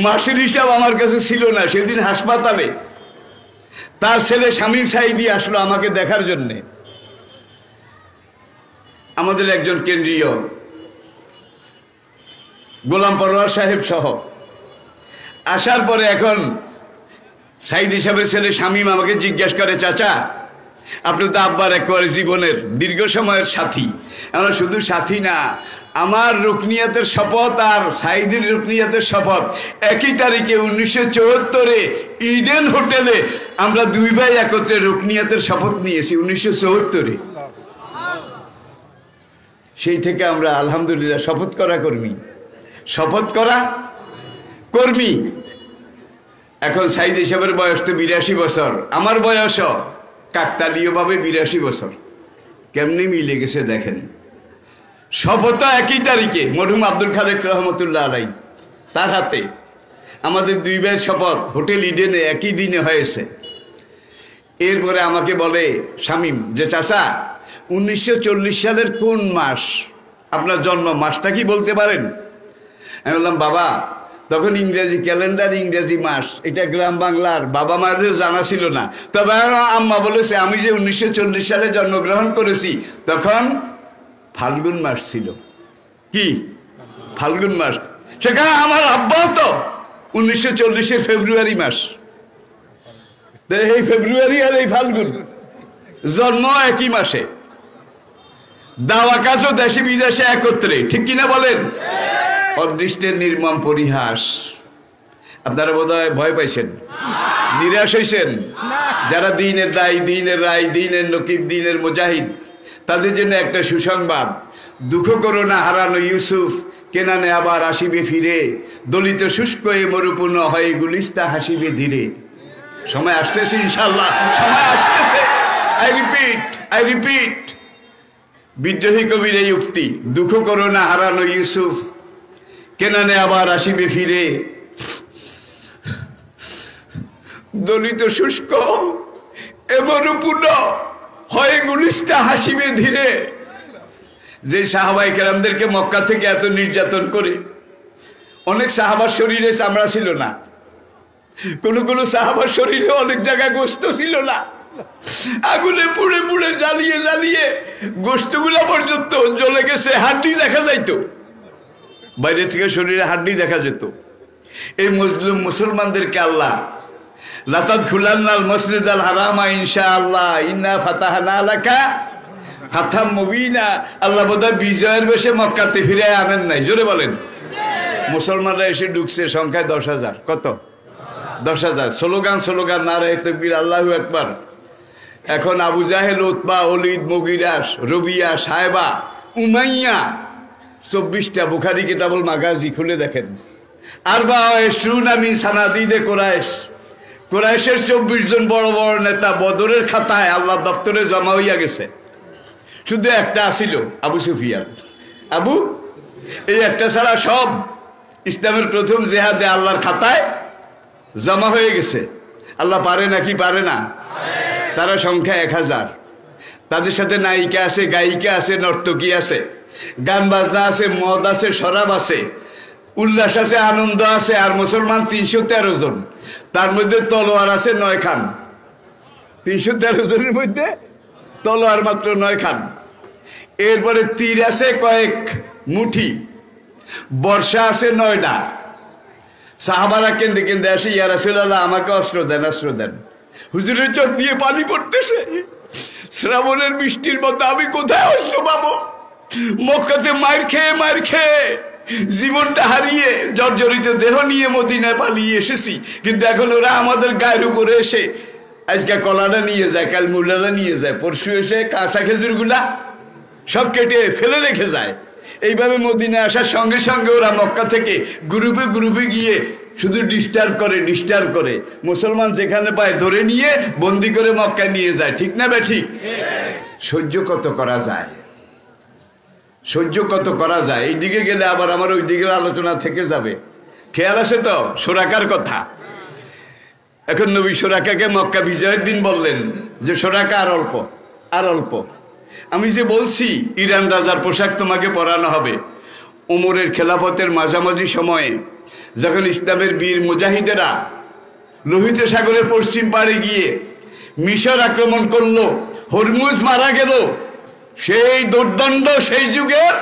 মাসের হিসাব আমার কাছে ছিল না। সেদিন হাসপাতালে তার ছেলে শামীম সাইদি আসলো আমাকে দেখার জন্যে, আমাদের একজন কেন্দ্রীয়, গোলাম পরোয়ার সাহেব সহ। আসার পরে এখন সাইদি সাহেবের ছেলে শামীম আমাকে জিজ্ঞাসা করে, চাচা আপনি তো আব্বার একেবারে জীবনের দীর্ঘ সময়ের সাথী। আমরা শুধু সাথী না, আমার রুকনিয়াতের শপথ আর সাইদির রুকনিয়াতের শপথ একই তারিখে 1974-এ ইডেন হোটেলে আমরা 2 ভাই একত্রে রুকনিয়াতের শপথ নিয়েছি 1974-এ। সেই থেকে আমরা আলহামদুলিল্লাহ শপথ করা কর্মী। এখন সাইদ হিসাবের বয়স তো 82 বছর, আমার বয়সও কাকতালীয়ভাবে 82 বছর। কেমনি মিলে গেছে দেখেন। শপথ একই তারিখে, মরহুম আব্দুল খালেক রহমতুল্লাহ আলাই, তার হাতে আমাদের 2 ভাইয়ের শপথ হোটেল ইডেনে একই দিনে হয়েছে। এরপরে আমাকে বলে শামীম যে, চাচা 1940 সালের কোন মাস আপনার জন্ম? মাসটা কি বলতে পারেন? আমি বললাম, বাবা তখন ইংরেজি ক্যালেন্ডার, ইংরেজি মাস, এটা গ্রাম বাংলার, বাবা মাদের জানা ছিল না। তবে আম্মা বলেছে আমি যে 1940 সালে জন্মগ্রহণ করেছি তখন ফাল্গুন মাস ছিল। কি ফাল্গুন মাস? সেখানে আমার আব্বাও তো 1940-এর ফেব্রুয়ারি মাস। এই ফেব্রুয়ারি আর এই ফাল্গুন, জন্ম একই মাসে, দাওয়া কাজও দেশে বিদেশে একত্রে, ঠিক কিনা বলেন? অদৃষ্টের নির্মম পরিহাস। আপনারা বোধহয় ভয় পাইছেন, নিরাশ হয়েছেন। যারা দিনের দায়ী, দিনের রায়, দিনের নকিব, দিনের মুজাহিদ, তাদের জন্য একটা সুসংবাদ। দুঃখ করো না হারানো ইউসুফ, কেনানে আবার আসিবে ফিরে। দলিত শুষ্ক এ মরুপূর্ণ হয় গুলিস্তা হাসিবে ধীরে। সময় আসতেছে ইনশাল্লাহ, সময় আসতেছে। আই রিপিট বিদ্রোহী কবির এই উক্তি, দুঃখ করো না হারানো ইউসুফ, কেনানে আবার আসিবে ফিরে। দলিত শুষ্ক এ মরুপূর্ণ হয় গুলিস্তা হাসিবে ধীরে। যে সাহাবায়ে কেরামদেরকে মক্কা থেকে এত নির্যাতন করে, অনেক সাহাবার শরীরে চামড়া ছিল না, কোন কোন সাহাবার শরীরে অনেক জায়গায় গোশত ছিল না, আগুনে পুড়ে পুড়ে জ্বালিয়ে জ্বালিয়ে গোশতগুলা পর্যন্ত জ্বলে গেছে, হাড্ডি দেখা যাইতো, বাইরে থেকে শরীরে হাড্ডি দেখা যেত। এই মুসলিম মুসলমানদেরকে আল্লাহ লাতাদ খুলান্নাল মসজিদ আল হারামা ইনশাআল্লাহ ইন্না ফাতাহনা লাকা ফাতাম মুবিনা। আল্লাহ বোধহয় বিজয়ের বেশে মক্কাতে ফিরে আনেন নাই, জোরে বলেন। মুসলমানরা এসে ঢুকছে সংখ্যায় 10,000। কত? 10,000। স্লোগান নারায়ে তাকবীর, আল্লাহু আকবার। এখন আবু জাহেল, উতবা, ওলিদ, মুগিরাস, রবিয়া, সাহেবা, উমাইয়া, 24টা বুখারী কিতাবুল মাগাজি খুলে দেখেন। আরবা ইশরুনা মিন সানাদিদে কুরাইশ, কুরাইশের 24 জন বড় বড় নেতা বদরের খাতায় আল্লাহ দপ্তরে জমা হইয়া গেছে। শুধু একটা আসিল, আবু সুফিয়ান। এই একটা ছাড়া সব ইসলামের প্রথম জেহাদে আল্লাহর খাতায় জমা হয়ে গেছে। আল্লাহ পারে নাকি পারে না? তারা সংখ্যা 1000। তাদের সাথে নায়িকা আছে, গায়িকা আছে, নর্তকী আছে, গান বাজনা আছে, মদ আছে, শরাব আছে, উল্লাস আছে, আনন্দ আছে। আর মুসলমান 313 জন, তার মধ্যে তলোয়ার আছে 9 খান। 313 জনের মধ্যে তলোয়ার মাত্র 9 খান। এরপরে তীর আছে কয়েক মুঠি, বর্ষা আছে 9টা। সাহাবারা কেন্দ্রে কেন্দ্রে আসে, ইয়া রাসূলুল্লাহ আমাকে অস্ত্র দেন। হুজুরের চোখ দিয়ে পানি পড়তেছে, শ্রাবণের বৃষ্টির মতো। আমি কোথায় অস্ত্র পাবো? মক্কাতে মার খেয়ে জীবনটা হারিয়ে জর্জরিত দেহ নিয়ে মদিনায় পালিয়ে এসেছি, কিন্তু এখন ওরা আমাদের গায়ের উপরে এসে আজকে কলাটা নিয়ে যায়, কাল মূলাটা নিয়ে যায়, পরশু এসে কাঁচা খেজুরগুলা সব কেটে ফেলে রেখে যায়। এইভাবে মদিনায় আসার সঙ্গে সঙ্গে ওরা মক্কা থেকে গ্রুপে গিয়ে শুধু ডিস্টার্ব করে মুসলমান যেখানে পায় ধরে নিয়ে বন্দি করে মক্কায় নিয়ে যায়। ঠিক না বে ঠিক? সহ্য কত করা যায়। এইদিকে গেলে আবার আমার ওই দিকের আলোচনা থেকে যাবে। খেয়াল আছে তো শোরাকার কথা। এখন নবী শোরাকাকে মক্কা বিজয়ের দিন বললেন যে শোরাকা আর অল্প। আমি যে বলছি ইরান রাজার পোশাক তোমাকে পরানো হবে। ওমরের খেলাফতের মাঝামাঝি সময়ে যখন ইসলামের বীর মুজাহিদেরা লোহিত সাগরের পশ্চিম পাড়ে গিয়ে মিশর আক্রমণ করলো, হরমুজ মারা গেল, সেই দুর্দণ্ড সেই যুগের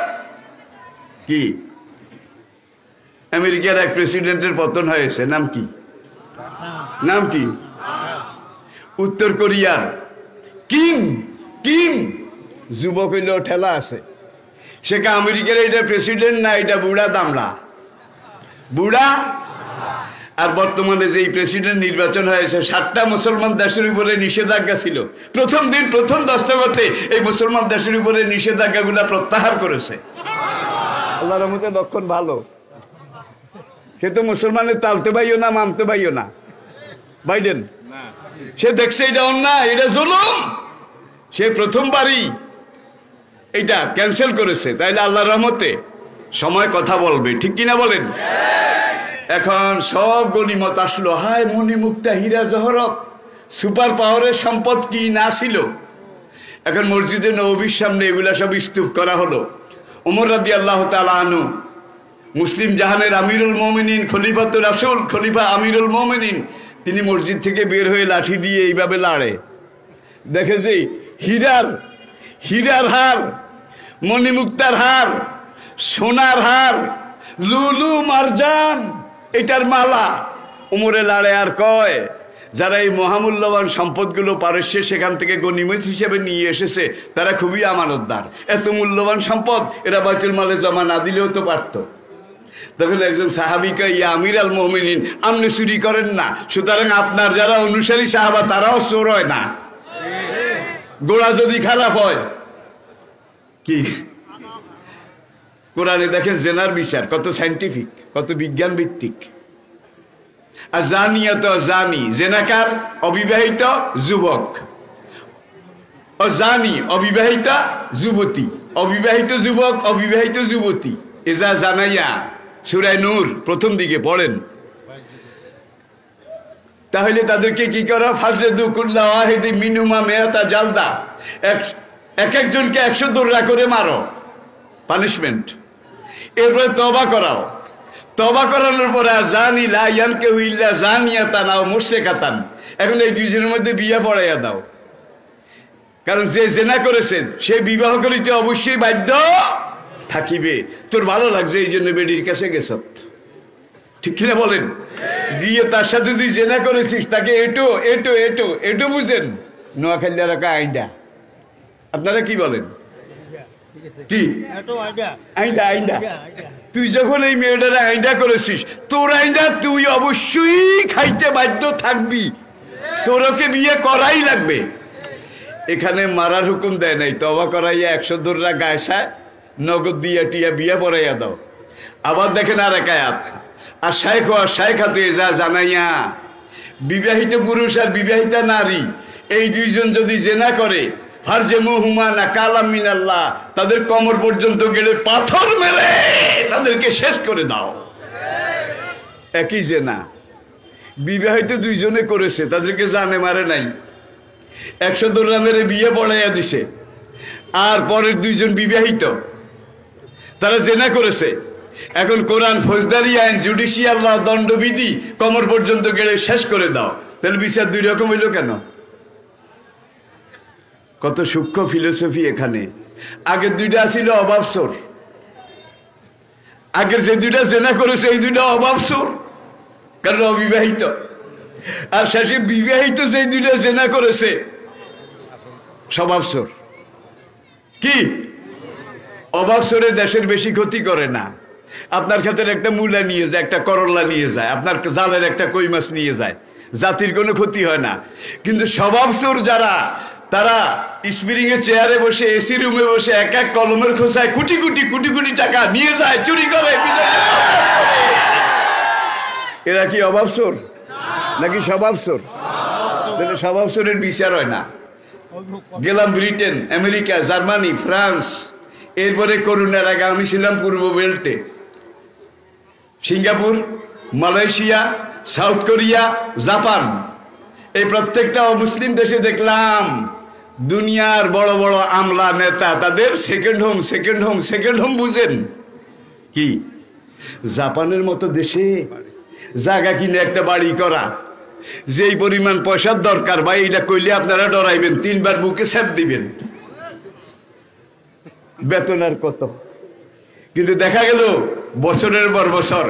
কি আমেরিকার এক প্রেসিডেন্টের পতন হয়েছে। নাম কি? উত্তর কোরিয়ার কিম যুবক হইলেও ঠেলা আছে। সেটা আমেরিকার এটা প্রেসিডেন্ট না, এটা বুড়া দামলা বুড়া। আর বর্তমানে যেই প্রেসিডেন্ট নির্বাচন হয়েছে, 7টা মুসলমান দেশের উপরে নিষেধাজ্ঞা ছিল। প্রথম দস্তখতে এই মুসলমান দেশের উপরে নিষেধাজ্ঞাগুলা প্রত্যাহার করেছে। আল্লাহর রহমতে লক্ষণ ভালো। সে তো মুসলমানের তালতে পাইও না, মানতে পাইও না। বাইডেন সে দেখছে এটা অন্যায়, এটা জুলুম, সে প্রথমবারই এটা ক্যান্সেল করেছে। তাইলে আল্লাহর রহমতে সময় কথা বলবে, ঠিক কিনা বলেন? এখন সব গনিমত আসলো। হায় মণিমুক্তা, হীরা জহরত, সুপার পাওয়ারের সম্পদ কি না ছিল। এখন মসজিদে নববীর সামনে এগুলা সব স্তূপ করা হলো। ওমর রাদিয়াল্লাহু তাআলা আনহু, মুসলিম জাহানের আমিরুল মুমিনিন, খলিফাতুর রাসূল, খলিফা আমিরুল মুমিনিন, তিনি মসজিদ থেকে বের হয়ে লাঠি দিয়ে এইভাবে লাড়ে। দেখে যে হীরার হার, মণিমুক্তার হার, সোনার হার, লুলু মারজান, এটার মালা ওমরে লাড়ে। আর কয়, যারা এই মহামূল্যবান সম্পদগুলো পারস্যে সেখান থেকে গনিমত হিসেবে নিয়ে এসেছে, তারা খুবই আমানতদার। এত মূল্যবান সম্পদ এরা বাইতুল মালে জমা না দিলেও তো পারত। তখন একজন সাহাবী কয়, ইয়া আমির আল মুমিনিন, আপনি চুরি করেন না, সুতরাং আপনার যারা অনুসারী সাহাবা তারাও চোর হয় না। গোড়া যদি খারাপ হয় কি? কোরআনে দেখেন জেনার বিচার কত সাইন্টিফিক, কত বিজ্ঞান ভিত্তিক। আর জানিয়াত জানি, জেনাকার অবিবাহিত যুবক, ও জানি অবিবাহিতা যুবতী, অবিবাহিত যুবক অবিবাহিত যুবতী। এজা জানাইয়া সূরা নূর প্রথম দিকে পড়েন। তাহলে তাদেরকে কি করো? ফাজলিদু কুল্লা ওয়াহিদি মিনহুমা মিআতা জালদা, এক একজনকে 100 দৌড়া করে মারো, পানিশমেন্ট। এরপরে তওবা করাও, তওবা করানোর পরে জানি লা ইয়ানকিহু ইল্লা জানিয়াতান আও মুশরিকাতান, এখন এই দুইজনের মধ্যে বিয়ে পড়াইয়া দাও। কারণ যে জেনা করেছে সে বিবাহ করিতে অবশ্যই বাধ্য থাকিবে। তোর ভালো লাগছে এই জন্য বেডির কাছে গেছ, ঠিক কিনা বলেন? গিয়ে তার সাথে তুই জেনা করেছিস, তাকে এটো এটো এটো এটো বুঝেন, নোয়াখালীর রাখা আইন্ডা। আপনারা কি বলেন? কি আইন্ডা? আইন্ডা। তুই যখন এই মেয়েটারে আইন্ডা করেছিস, তোর আইন্ডা তুই অবশ্যই খাইতে বাধ্য থাকবি, তোর ওকে বিয়ে করাই লাগবে। এখানে মারার হুকুম দেয় নাই, তওবা করাইয়া 100 দৌড়া গায়সায় নগদ দিয়া টিয়া বিয়ে পড়াইয়া দাও। আবার দেখেন আর এক আয়াত, আর শাইখ আর শাইখাতু ইজা জানাইয়া, বিবাহিত পুরুষ আর বিবাহিতা নারী এই দুইজন যদি জেনা করে, ফারজেমুহুমা নাকালাম মিনাল্লাহ, তাদের কোমর পর্যন্ত গেলে পাথর মেরে তাদেরকে শেষ করে দাও। একই জেনা বিবাহিত দুইজনে করেছে, তাদেরকে জানে মারে নাই, 100 দৌড়া মেরে বিয়ে পড়াইয়া দিছে। আর পরের দুইজন বিবাহিত, তারা জেনা করেছে। এখন কোরআন ফৌজদারি আইন, জুডিশিয়াল ল, দণ্ডবিধি, কোমর পর্যন্ত গেলে শেষ করে দাও। তাহলে বিচার দুই রকম হইল কেন? কত সূক্ষ্ম ফিলোসফি এখানে। আগের দুইটা ছিল অভাবসোর, আগের যে দুইটা জেনা করেছে এই দুইটা অভাবসোর, কারণ অবিবাহিত। আর শেষে বিবাহিত যে দুইটা জেনা করেছে স্বভাবসোর। কি অভাবসোরে দেশের বেশি ক্ষতি করে না। আপনার ক্ষেতের একটা মূলা নিয়ে যায়, একটা করলা নিয়ে যায়, আপনার জালের একটা কই মাছ নিয়ে যায়, জাতির কোনো ক্ষতি হয় না। কিন্তু স্বভাবসোর যারা, তারা স্প্রিং এর চেয়ারে বসে, এসি রুমে বসে এক এক কলমের খোঁচায় কোটি কোটি কোটি কোটি টাকা নিয়ে যায়, চুরি করে। এরা কি অভাবসোর নাকি স্বভাবসোর? স্বভাবসোরের বিচার হয় না। গেলাম ব্রিটেন, আমেরিকা, জার্মানি, ফ্রান্স, এরপরে করোনার আগে আমি ছিলাম পূর্ব বেল্টে, Singapore, Malaysia, south Korea, Japan. এই প্রত্যেকটা অমুসলিম দেশে দেখলাম দুনিয়ার বড় বড় আমলা নেতা তাদের second home, second home, second home বুঝেন কি? জাপানের মতো দেশে জায়গা কিনে একটা বাড়ি করা, যেই পরিমাণ পয়সার দরকার ভাই, এটা কইলে আপনারা ডরাইবেন, 3 বার বুকে স্যাপ দিবেন। বেতন আর কত? কিন্তু দেখা গেল বছরের পর বছর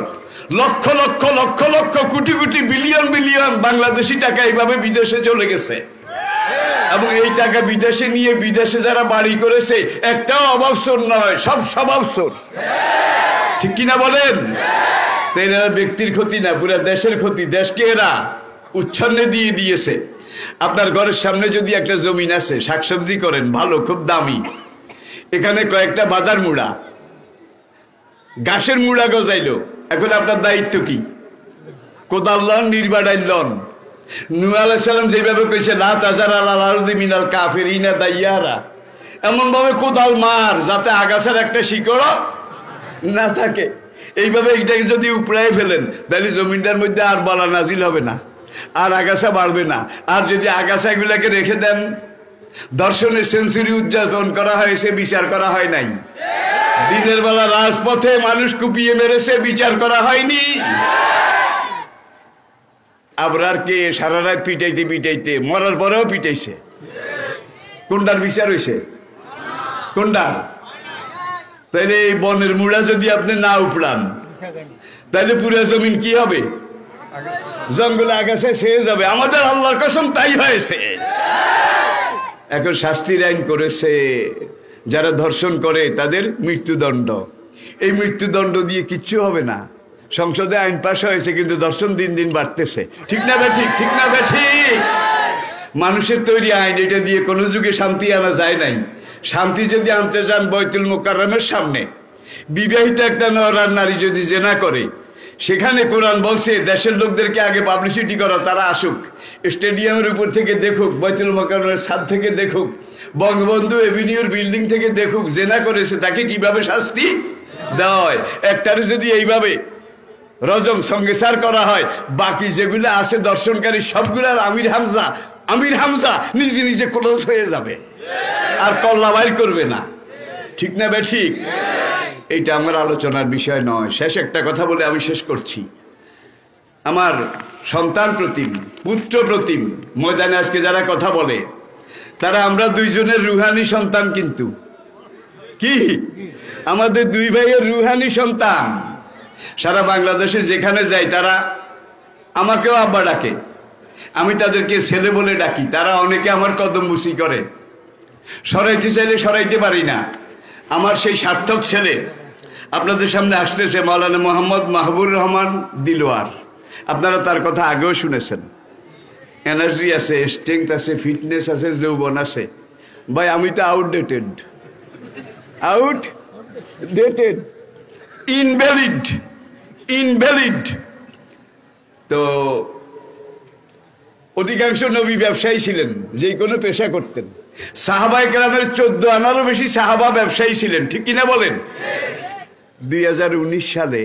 লক্ষ লক্ষ লক্ষ লক্ষ কোটি কোটি বিলিয়ন বিলিয়ন বাংলাদেশি টাকা এইভাবে বিদেশে চলে গেছে। এবং এই টাকা বিদেশে নিয়ে বিদেশে যারা বাড়ি করেছে একটাও অভাবসোর নয়, সব স্বভাবসোর, ঠিক কিনা বলেন? এরা ব্যক্তির ক্ষতি না, পুরো দেশের ক্ষতি। দেশকে এরা উচ্ছন্নে দিয়ে দিয়েছে। আপনার ঘরের সামনে যদি একটা জমিন আছে, শাকসবজি করেন ভালো, খুব দামি, এখানে কয়েকটা বাদার মুড়া, ঘাসের মুড়া গজাইলো, এখন আপনার দায়িত্ব কি? কোদাল লন, নির্বাড়াই লন। নূহ আলাইহিস সালাম যেভাবে কইছে লা তাজার আলাল আরদি মিনাল কাফিরিনা দাইয়ারা, এমন ভাবে কোদাল মার যাতে আগাছার একটা শিকড় না থাকে। এইভাবে এটাকে যদি উপড়াই ফেলেন তাহলে জমিনটার মধ্যে আর বালা নাজিল হবে না, আর আগাছা বাড়বে না। আর যদি আগাছাগুলাকে রেখে দেন, দর্শনের সেঞ্চুরি উদযাপন করা হয়েছে, বিচার করা হয় নাই। দিনের বেলা রাজপথে মানুষ কুপিয়ে মেরেছে, বিচার করা হয়নি। আবরারকে সারা রাত পিটাইতে পিটাইতে মরার পরেও পিটাইছে। কোনটার বিচার হয়েছে? কোনটার? তাইলে এই বনের মুড়া যদি আপনি না উপড়ান তাহলে পুরো জমিন কি হবে? জঙ্গলে আগাছায় ছেয়ে যাবে। আমাদের আল্লাহর কসম তাই হয়েছে। এখন শাস্তির আইন করেছে, যারা ধর্ষণ করে তাদের মৃত্যুদণ্ড। এই মৃত্যুদণ্ড দিয়ে কিচ্ছু হবে না। সংসদে আইন পাশ হয়েছে, কিন্তু দর্শন দিন দিন বাড়তেছে। ঠিক না ঠিক? ঠিক না ঠিক? মানুষের তৈরি আইন, এটা দিয়ে কোনো যুগে শান্তি আনা যায় নাই। শান্তি যদি আনতে চান বাইতুল মুকাররমের সামনে বিবাহিত একটা নর আর নারী যদি জেনা করে, সেখানে কোরআন বলছে দেশের লোকদেরকে আগে পাবলিসিটি করো, তারা আসুক, স্টেডিয়ামের উপর থেকে দেখুক, বাইতুল মুকাররমের ছাদ থেকে দেখুক, বঙ্গবন্ধু এভিনিউর বিল্ডিং থেকে দেখুক, জেনা করেছে তাকে কিভাবে শাস্তি দেওয়া হয়। একটারে যদি এইভাবে রজম সঙ্গেসার করা হয়, বাকি যেগুলো আছে দর্শনকারী সবগুলার আমির হামজা নিজে নিজে ক্লোজ হয়ে যাবে, আর কল্লা বাইর করবে না। ঠিক না বে ঠিক? এইটা আমার আলোচনার বিষয় নয়। শেষ একটা কথা বলে আমি শেষ করছি। আমার সন্তান প্রতিম, পুত্র প্রতিম ময়দানে আজকে যারা কথা বলে, তারা আমরা দুইজনের রুহানি সন্তান। কিন্তু কি আমাদের দুই ভাইয়ের রুহানি সন্তান। সারা বাংলাদেশে যেখানে যাই তারা আমাকেও আব্বা ডাকে, আমি তাদেরকে ছেলে বলে ডাকি। তারা অনেকে আমার কদম বুসি করে, সরাইতে চাইলে সরাইতে পারি না। আমার সেই সার্থক ছেলে আপনাদের সামনে আসতেছে, মাওলানা মোহাম্মদ মাহবুর রহমান দিলওয়ার। আপনারা তার কথা আগেও শুনেছেন। এনার্জি আছে, স্ট্রেংথ আছে, ফিটনেস আছে, যৌবন আছে। ভাই আমি তো আউটডেটেড, ইনভ্যালিড। তো অধিকাংশ নবী ব্যবসায়ী ছিলেন, যে কোনো পেশা করতেন। সাহাবায়ে কেরামের 14 আনারও বেশি সাহাবা ব্যবসায়ী ছিলেন। ঠিক কিনা বলেন? 2019 সালে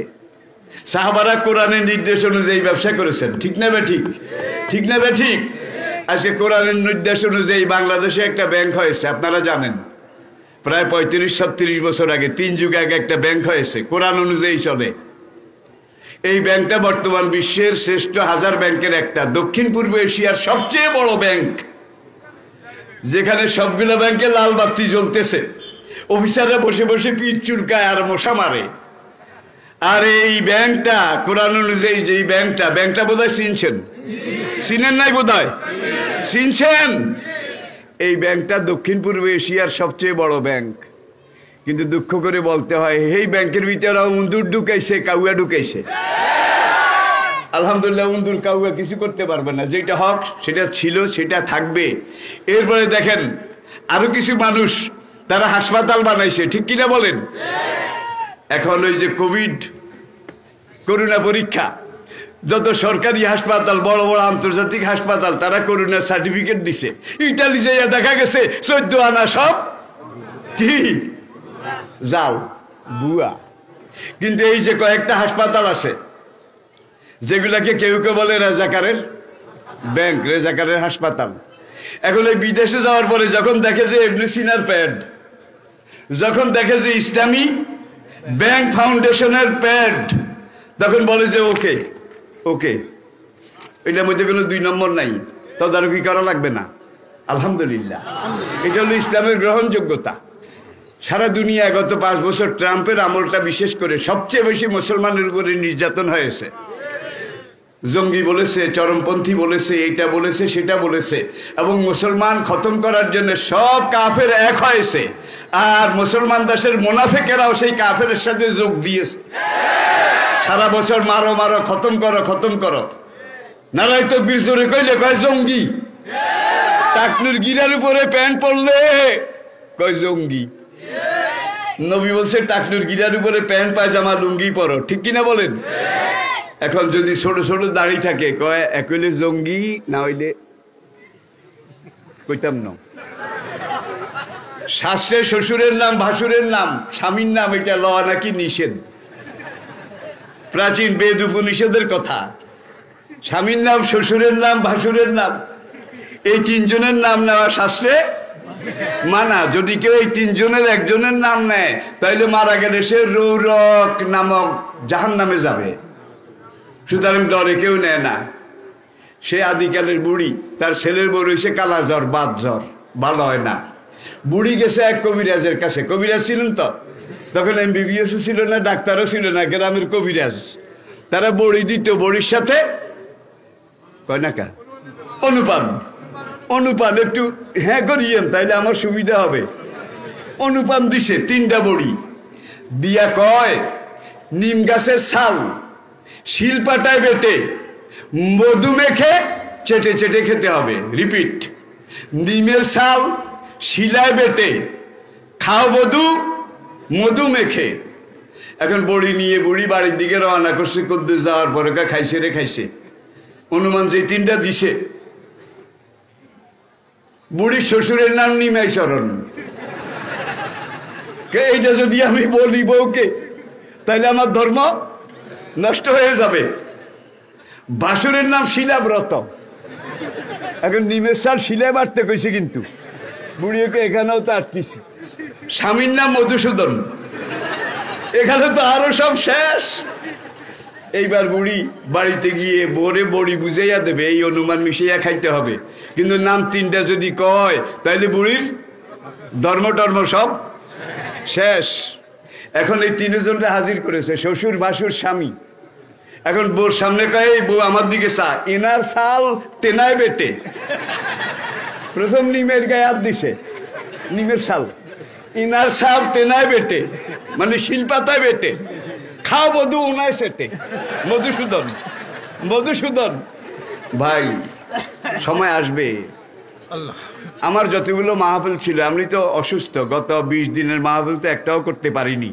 সাহাবারা কোরআনের নির্দেশ অনুযায়ী ব্যবসা করেছেন। ঠিক না বে ঠিক? ঠিক না বে ঠিক? আজকে কোরআনের নির্দেশ অনুযায়ী বাংলাদেশে একটা ব্যাংক হয়েছে, আপনারা জানেন। প্রায় 35-36 বছর আগে, 3 যুগ আগে একটা ব্যাংক হয়েছে, কোরআন অনুযায়ী চলে। এই ব্যাংকটা বর্তমান বিশ্বের শ্রেষ্ঠ 1000 ব্যাংকের একটা, দক্ষিণ পূর্ব এশিয়ার সবচেয়ে বড় ব্যাংক, যেখানে সবগুলো ব্যাংকে লাল বাতি জ্বলতেছে। অফিসাররা বসে বসে পিঠ চুলকায় আর মশা মারে। আর এই ব্যাংকটা কোরআন অনুযায়ী, যে ব্যাংকটা বোধহয় চিনছেন, চিনেন নাই বোধহয়? চিনছেন? এই ব্যাংকটা দক্ষিণ পূর্ব এশিয়ার সবচেয়ে বড় ব্যাংক। কিন্তু দুঃখ করে বলতে হয়, এই ব্যাংকের ভিতরে উন্দুর ঢুকাইছে, কাউয়া ঢুকাইছে। আলহামদুলিল্লাহ, উন্দুর কাউয়া কিছু করতে পারবে না। যেটা হক সেটা ছিল, সেটা থাকবে। এরপরে দেখেন আরো কিছু মানুষ তারা হাসপাতাল বানাইছে। ঠিক কিনা বলেন? এখন ওই যে করোনা পরীক্ষা, যত সরকারি হাসপাতাল, বড় বড় আন্তর্জাতিক হাসপাতাল, তারা করোনা সার্টিফিকেট দিছে। ইটালি যাইয়া দেখা গেছে 14 আনা সব কি জাল, বুয়া। কিন্তু এই যে কয়েকটা হাসপাতাল আছে যেগুলাকে কেউ কেউ বলে রাজাকারের ব্যাংক, রাজাকারের হাসপাতাল। এখন এই বিদেশে যাওয়ার পরে যখন দেখে যে ইবনে সিনার প্যাড, যখন দেখে যে ইসলামী ব্যাংক ফাউন্ডেশনের প্যাড, তখন বলে যে ওকে ওকে, এটার মধ্যে কোনো 2 নম্বর নাই, তদারকি করা লাগবে না। আলহামদুলিল্লাহ, এটা হলো ইসলামের গ্রহণযোগ্যতা। সারা দুনিয়া গত 5 বছর ট্রাম্পের আমলটা বিশেষ করে সবচেয়ে বেশি মুসলমানের উপরে নির্যাতন হয়েছে। জঙ্গি বলেছে, চরমপন্থী বলেছে, এইটা বলেছে, সেটা বলেছে, এবং মুসলমান খতম করার জন্য সব কাফের এক হয়েছে। আর মুসলমান দেশের মুনাফিকেরাও সেই কাফের সাথে যোগ দিয়েছে। সারা বছর মারো মারো, খতম করো খতম করো। নারায় তাকবীর জোরে কইলে কয় জঙ্গি, টাকনুর গিরার উপরে প্যান্ট পরলে কয় জঙ্গি। নবী বলছে টাকনুর গিরার উপরে প্যান্ট পায়জামা লুঙ্গি পরো। ঠিক কিনা বলেন? এখন যদি ছোট ছোট দাড়ি থাকে, কয় এক হইলে জঙ্গি, না হইলে কইতাম না। শাস্ত্রে শ্বশুরের নাম, ভাসুরের নাম, স্বামীর নাম, এটা লওয়া নাকি নিষেধ। প্রাচীন বেদ উপনিষদের কথা। স্বামীর নাম, শ্বশুরের নাম, ভাসুরের নাম, এই 3 জনের নাম নেওয়া শাস্ত্রে মানা। যদি কেউ এই 3 জনের একজনের নাম নেয়, তাহলে মারা গেলে সে রৌরক নামক জাহান্নামে যাবে। সুতরাং ডরে কেউ নেয় না। সে আদিকালের বুড়ি, তার ছেলের বউ রয়েছে কালা জ্বর, বাত জ্বর, ভালো হয় না। বুড়ি গেছে এক কবিরাজের কাছে। কবিরাজ ছিলেন তো তখন, MBBS ছিল না, ডাক্তারও ছিল না, গ্রামের কবিরাজ। তারা বড়ি দিত, বড়ির সাথে কয় না কা অনুপান একটু হ্যাঁ করিয়েন, তাইলে আমার সুবিধা হবে। অনুপান দিছে 3টা বড়ি দিয়া, কয় নিম গাছের ছাল শিলপাটায় বেটে মধু মেখে চেটে চেটে খেতে হবে। রিপিট, নিমের ছাল শিলায় বেটে খাও মধু, মধু মেখে। এখন বড়ি নিয়ে বুড়ি বাড়ির দিকে রওনা করছে। কদ্দুর যাওয়ার পরে খাইছে রে খাইছে, অনুমান যে 3টা দিছে। বুড়ির শ্বশুরের নাম নিমাই চরণ। এইটা যদি আমি বলি বউকে, তাহলে আমার ধর্ম নষ্ট হয়ে যাবে। বাসুরের নাম শিলাব্রত। এখন নিমের সাল শিলায় বাড়তে কইছে, কিন্তু বুড়িকে এখানেও তো আটকিছে। স্বামীর নাম মধুসূদন। এখানে তো আরো সব শেষ। এইবার বুড়ি বাড়িতে গিয়ে বোরে বড়ি বুঝাইয়া দেবে, এই অনুমান মিশাইয়া খাইতে হবে। কিন্তু নাম 3টা যদি কয়, তাহলে বুড়ির ধর্ম টর্ম সব শেষ। এখন এই 3জনকে হাজির করেছে, শ্বশুর ভাসুর স্বামী। এখন বউর সামনে কয়, বউ আমার দিকে চা, এনার ছাল তেনায় বেটে। প্রথম নিমের গায়ে হাত দিছে, নিমের ছাল, ইনার ছাল তেনায় বেটে, মানে শিলপাতায় বেটে খাও মধু উনায় সেটে। মধুসূদন, মধুসূদন। ভাই সময় আসবে। আমার যতগুলো মাহফিল ছিল, আমি তো অসুস্থ, গত 20 দিনের মাহফিল তো একটাও করতে পারিনি।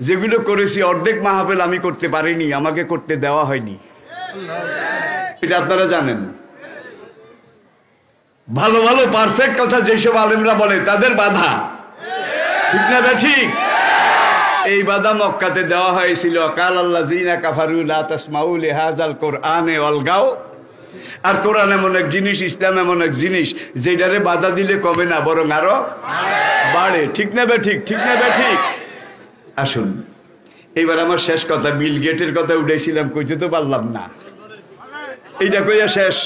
যেগুলো করেছি অর্ধেক মাহফিল আমি করতে পারিনি, আমাকে করতে দেওয়া হয়নি। এটা আপনারা জানেন। ভালো ভালো পারফেক্ট কথা যেসব আলেমরা বলে, তাদের বাধা, ঠিক না? ঠিক। এই বাধা মক্কাতে দেওয়া হয়েছিল। কাল আল্লাযীনা কাফারু লা তাসমাউ লিহাযাল কুরআনে ওয়ালগাও। আর কোরআন এমন এক জিনিস, ইসলাম এমন এক জিনিস, যেটারে বাধা দিলে কমে না, বরং আরো বাড়ে। ঠিক না ঠিক? ঠিক না ঠিক? আসুন, এইবার আমার শেষ কথা। বিল গেটের কথা উঠেছিলাম, কইতে তো পারলাম না। এইটা কইয়া শেষ।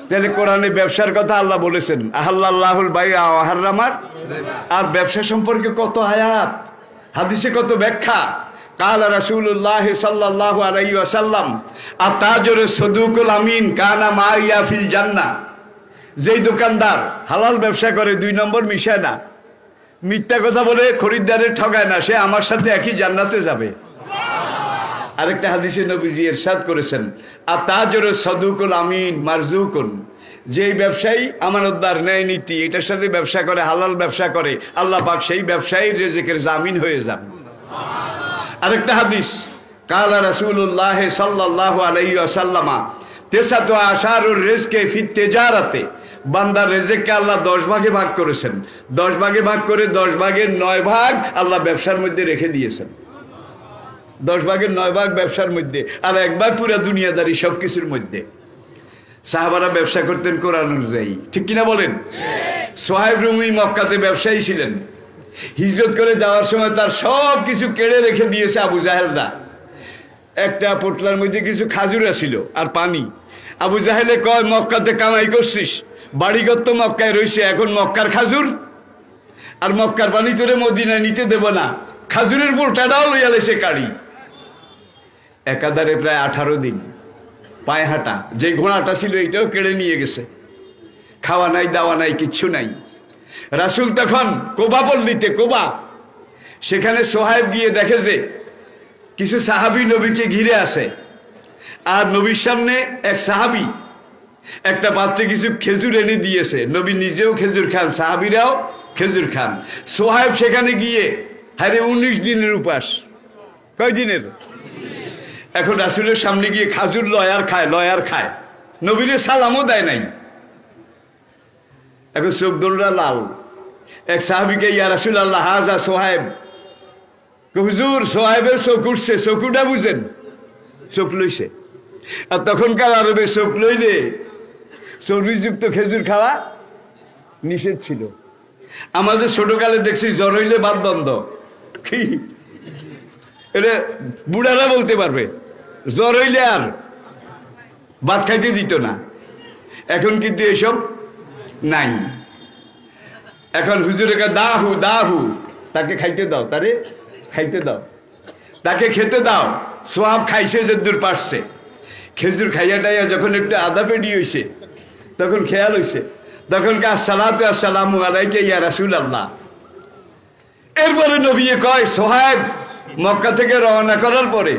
তাহলে কোরআনে ব্যবসার কথা আল্লাহ বলেছেন, আহাল্লাহুল বাইআ ওয়া হারামার। আর ব্যবসা সম্পর্কে কত আয়াত, হাদিসে কত ব্যাখ্যা। কালা রাসূলুল্লাহ সাল্লাল্লাহু আলাইহি ওয়াসাল্লাম, আতাজুর সাদুকুল আমিন কানা মাইয়া ফিল জান্নাহ। যেই দোকানদার হালাল ব্যবসা করে, 2 নম্বর মিশায় না, মিথ্যা কথা বলে খরিদ্দারের ঠকায় না, সে আমার সাথে একই জান্নাতে যাবে। আরেকটা হাদিসে নবীজি ইরশাদ করেছেন, আতাজুর সাদুকুল আমিন মারজুকুন। যেই ব্যবসায়ী আমানতদার, ন্যায় নীতি, এটার সাথে ব্যবসা করে, হালাল ব্যবসা করে, আল্লাহ পাক সেই ব্যবসায়ীর রিজিকের জামিন হয়ে যান। আরেকটা হাদিস, কালা রাসূলুল্লাহ সাল্লাল্লাহু আলাইহি ওয়াসাল্লাম, তেসাতু আশারুর রিজকি ফি তিজারাতে। বান্দার রিজিককে আল্লাহ 10 ভাগে ভাগ করেছেন। 10 ভাগে ভাগ করে 10 ভাগের 9 ভাগ আল্লাহ ব্যবসার মধ্যে রেখে দিয়েছেন। 10 ভাগের 9 ভাগ ব্যবসার মধ্যে, আর 1 ভাগ পুরা দুনিয়াদারি সবকিছুর মধ্যে। সাহাবারা ব্যবসা করতেন কোরআন অনুযায়ী, ঠিক কিনা বলেন? সোহাইব রুমি মক্কাতে ব্যবসায়ী ছিলেন। হিজরত করে যাওয়ার সময় তার সব কিছু কেড়ে রেখে দিয়েছে আবু জাহেলরা। একটা পোটলার মধ্যে কিছু খাজুর ছিল আর পানি। আবু জাহেলে কয়, মক্কাতে কামাই করছিস, বাড়িঘর তো মক্কায় রয়েছে, এখন মক্কার খাজুর আর মক্কার পানি তোরে মদিনায় নিতে দেব না। খাজুরের বোটাটাও লইয়া লেছে কাড়ি। একাধারে প্রায় 18 দিন পায়ে হাঁটা। যে ঘোড়াটা ছিল এটাও কেড়ে নিয়ে গেছে। খাওয়া নাই, দাওয়া নাই, কিচ্ছু নাই। রাসূল তখন কোবা পল্লীতে, কোবা, সেখানে সোহাইব গিয়ে দেখে যে কিছু সাহাবী নবীকে ঘিরে আছে। আর নবীর সামনে এক সাহাবী একটা পাত্রে কিছু খেজুর এনে দিয়েছে। নবী নিজেও খেজুর খান, সাহাবীরাও খেজুর খান। সোহাইব সেখানে গিয়ে, হারে 19 দিনের উপাস। কয় দিনের? এখন রাসূলের সামনে গিয়ে খাজুর লয় আর খায়, লয় আর খায়। নবীরে সালামও দেয় নাই। এখন চোখ দোলরা লাল। এক সাহাবীকে, ইয়া রাসূলুল্লাহ হাজা সোহাইব। হুজুর, সোহাইবের চোখ উঠছে, চোখটা বুঝেন? চোখ লইছে। আর তখনকার আরবে চোখ লইলে চর্বিযুক্ত খেজুর খাওয়া নিষেধ ছিল। আমাদের ছোটকালে দেখছি জ্বর হইলে ভাত বন্ধ। কি এটা বুড়ারা বলতে পারবে, জ্বর হইলে আর ভাত খাইতে দিত না। এখন কিন্তু এসব নাই। এখন হুজুরে দাহু দাহু, তাকে খাইতে দাও, তারে খাইতে দাও, তাকে খেতে দাও। সোহাব খাইছে যদ্দূর পারছে। খেজুর খাইয়া টাইয়া যখন একটু আদা পেডি হয়েছে, তখন খেয়াল হয়েছে, তখন আসসালাতু আসসালামু আলাইকা ইয়া রাসূলুল্লাহ। এরপরে নবী কয়, সোহাব মক্কা থেকে রওনা করার পরে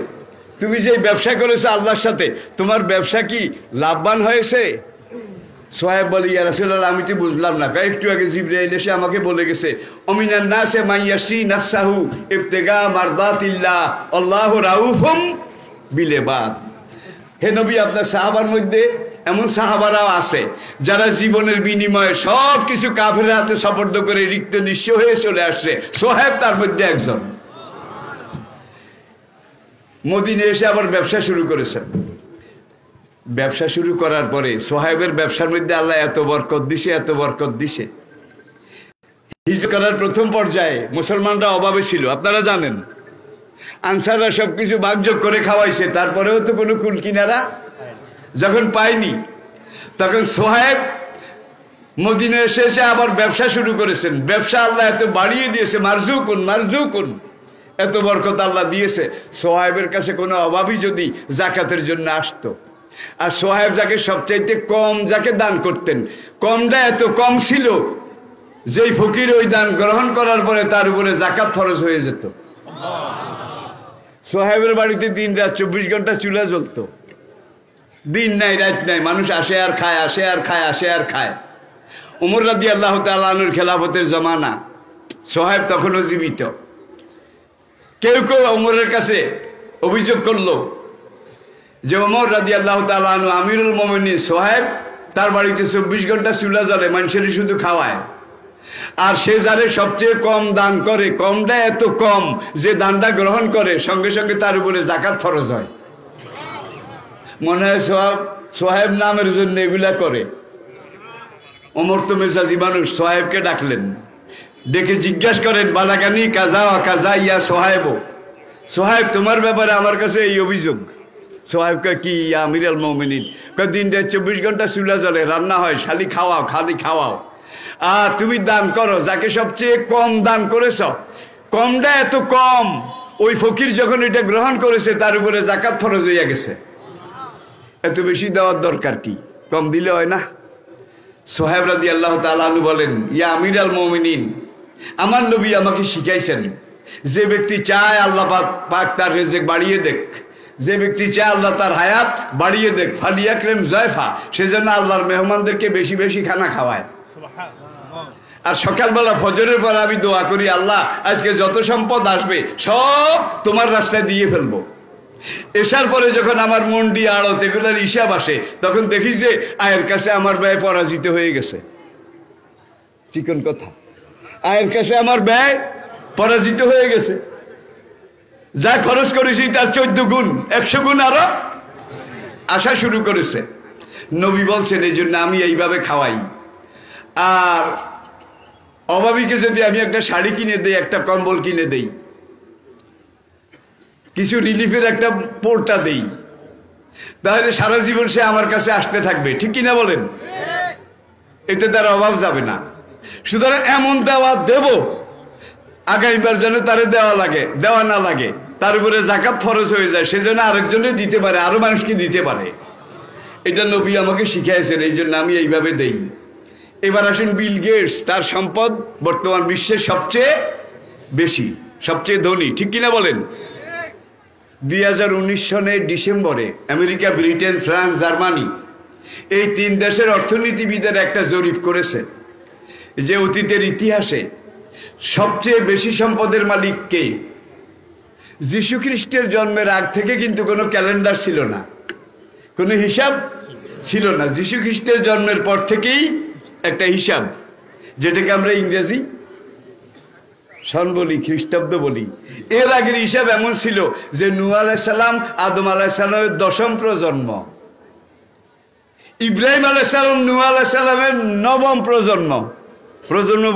তুমি যে ব্যবসা করেছো আল্লাহর সাথে, তোমার ব্যবসা কি লাভবান হয়েছে? সোহেব বলে, ইয়া রাসূলুল্লাহ, আমি তো বুঝলাম না। একটু আগে জিবরাইল এসে আমাকে বলে গেছে, অমিনান নাসে মাইয়াশরি নাফসাহু ইবতিগা মারদাতিল্লাহ আল্লাহু রাউফুম বিল ইবাদ। হে নবী, আপনার সাহাবার মধ্যে এমন সাহাবারাও আছে যারা জীবনের বিনিময়ে সব কিছু কাফেরের হাতে সুপর্দ করে রিক্ত নিঃস্ব হয়ে চলে আসছে। সোহেব তার মধ্যে একজন। মদিনে এসে আবার ব্যবসা শুরু করেছেন। ব্যবসা শুরু করার পরে সোহেবের ব্যবসার মধ্যে আল্লাহ এত বরকত দিছে, এত বরকত দিছে। হিজরত করার প্রথম পর্যায়ে মুসলমানরা অভাবে ছিল, আপনারা জানেন। আনসাররা সবকিছু ভাগযোগ করে খাওয়াইছে, তারপরেও তো কোনো কুল কিনারা যখন পায়নি, তখন সোহেব মদিনা এসে আবার ব্যবসা শুরু করেছেন। ব্যবসা আল্লাহ এত বাড়িয়ে দিয়েছে, মারজুকুন মারজুকুন, এত বরকত আল্লাহ দিয়েছে। সোহেবের কাছে কোনো অভাবী যদি জাকাতের জন্য আসতো, আর সোহেব যাকে সবচাইতে কম যাকে দান করতেন, কমটা এত কম ছিল যেই ফকির ওই দান গ্রহণ করার পরে তার উপরে জাকাত ফরজ হয়ে যেত। সোহেবের বাড়িতে দিন রাত 24 ঘন্টা চুলা জ্বলতো, দিন নাই রাত নাই, মানুষ আসে আর খায়, আসে আর খায়, আসে আর খায়। ওমর রাদিয়াল্লাহু তাআলা আনহুর খেলাফতের জমানা, সোহেব তখনও জীবিত। কেউ কেউ ওমরের কাছে অভিযোগ করলো যে ওমর রাদিয়াল্লাহু তাআলা আনহু আমিরুল মুমিনিন, সোহেব তার বাড়িতে 24 ঘন্টা চুলা জ্বলে, মানুষের শুধু খাওয়ায়, আর সে যারে সবচেয়ে কম দান করে, কমটা এত কম যে দানটা গ্রহণ করে সঙ্গে সঙ্গে তার উপরে জাকাত ফরজ হয়। মনে হয় সোহেব নামের জন্য এগুলা করে। ওমর তো মেজাজি মানুষ, সোহেবকে ডাকলেন, ডেকে জিজ্ঞাসা করেন, বালাগানি কাজা কাজা ইয়া সোহেব, সোহেব তোমার ব্যাপারে আমার কাছে এই অভিযোগ। সোহেব কয়, কি ইয়া আমিরুল মুমিনিন? কয়, দিন রাত 24 ঘন্টা চুলা জ্বলে, রান্না হয়, খালি খাওয়াও, খালি খাওয়াও, আর তুমি দান করো, যাকে সবচেয়ে কম দান করেছ, কমটা এত কম, ওই ফকির যখন এটা গ্রহণ করেছে তার উপরে জাকাত ফরজ হইয়া গেছে। এত বেশি দেওয়ার দরকার কি? কম দিলে হয় না? সোহেব রাদিয়াল্লাহু তাআলা আনহু বলেন, ইয়া আমিরুল মুমিনিন, আমার নবী আমাকে শিখাইছেন, যে ব্যক্তি চায় আল্লাহ পাক তার রিজিক বাড়িয়ে দেখ, যে ব্যক্তি চায় আল্লাহ তার হায়াত বাড়িয়ে দেখ, ফালিয়াকরিম জয়ফা, সেজন্য আল্লাহর মেহমানদেরকে বেশি বেশি খানা খাওয়ায়। আর সকালবেলা ফজরের পর আমি দোয়া করি, আল্লাহ আজকে যত সম্পদ আসবে সব তোমার রাস্তায় দিয়ে ফেলবো। এসার পরে যখন আমার মন্ডি আড়ত এগুলোর হিসাব আসে, তখন দেখি যে আয়ের কাছে আমার ব্যয় পরাজিত হয়ে গেছে। চিকন কথা, আয়ের কাছে আমার ব্যয় পরাজিত হয়ে গেছে। যা খরচ করেছি তার 14 গুণ, 100 গুণ আরো আসা শুরু করেছে। নবী বলছেন, এই জন্য আমি এইভাবে খাওয়াই। আর অভাবীকে যদি আমি একটা শাড়ি কিনে দেই, একটা কম্বল কিনে দেই, কিছু রিলিফের একটা পোর্টা দেই, তাহলে সারা জীবন সে আমার কাছে আসতে থাকবে, ঠিক কিনা বলেন? এতে তার অভাব যাবে না। সুতরাং এমন দেওয়া দেব আগামীবার যেন তারে দেওয়া না লাগে, তার উপরে জাকাত ফরজ হয়ে যায়, সেজন্য আরেকজনে দিতে পারে, আরো মানুষকে দিতে পারে। এটা নবী আমাকে শিখিয়েছেন, এই জন্য আমি এইভাবে দেই। এবার আসেন বিল গেটস, তার সম্পদ বর্তমান বিশ্বের সবচেয়ে বেশি, সবচেয়ে ধনী, ঠিক কিনা বলেন? 2019 সনের ডিসেম্বরে আমেরিকা, ব্রিটেন, ফ্রান্স, জার্মানি এই 3 দেশের অর্থনীতিবিদের একটা জরিপ করেছে যে অতীতের ইতিহাসে সবচেয়ে বেশি সম্পদের মালিক কে। যীশু খ্রিস্টের জন্মের আগ থেকে কিন্তু কোনো ক্যালেন্ডার ছিল না, কোনো হিসাব ছিল না। যীশু খ্রিস্টের জন্মের পর থেকেই একটা হিসাব, যেটাকে আমরা ইংরেজি সন বলি, খ্রিস্টাব্দ বলি। এর আগের হিসাব এমন ছিল যে নূহ আলাইহিস সালাম আদম আলাইহিস সালামের 10ম প্রজন্ম, ইব্রাহিম আলাইহিস সালাম নূহ আলাইহিস সালামের 9ম প্রজন্ম,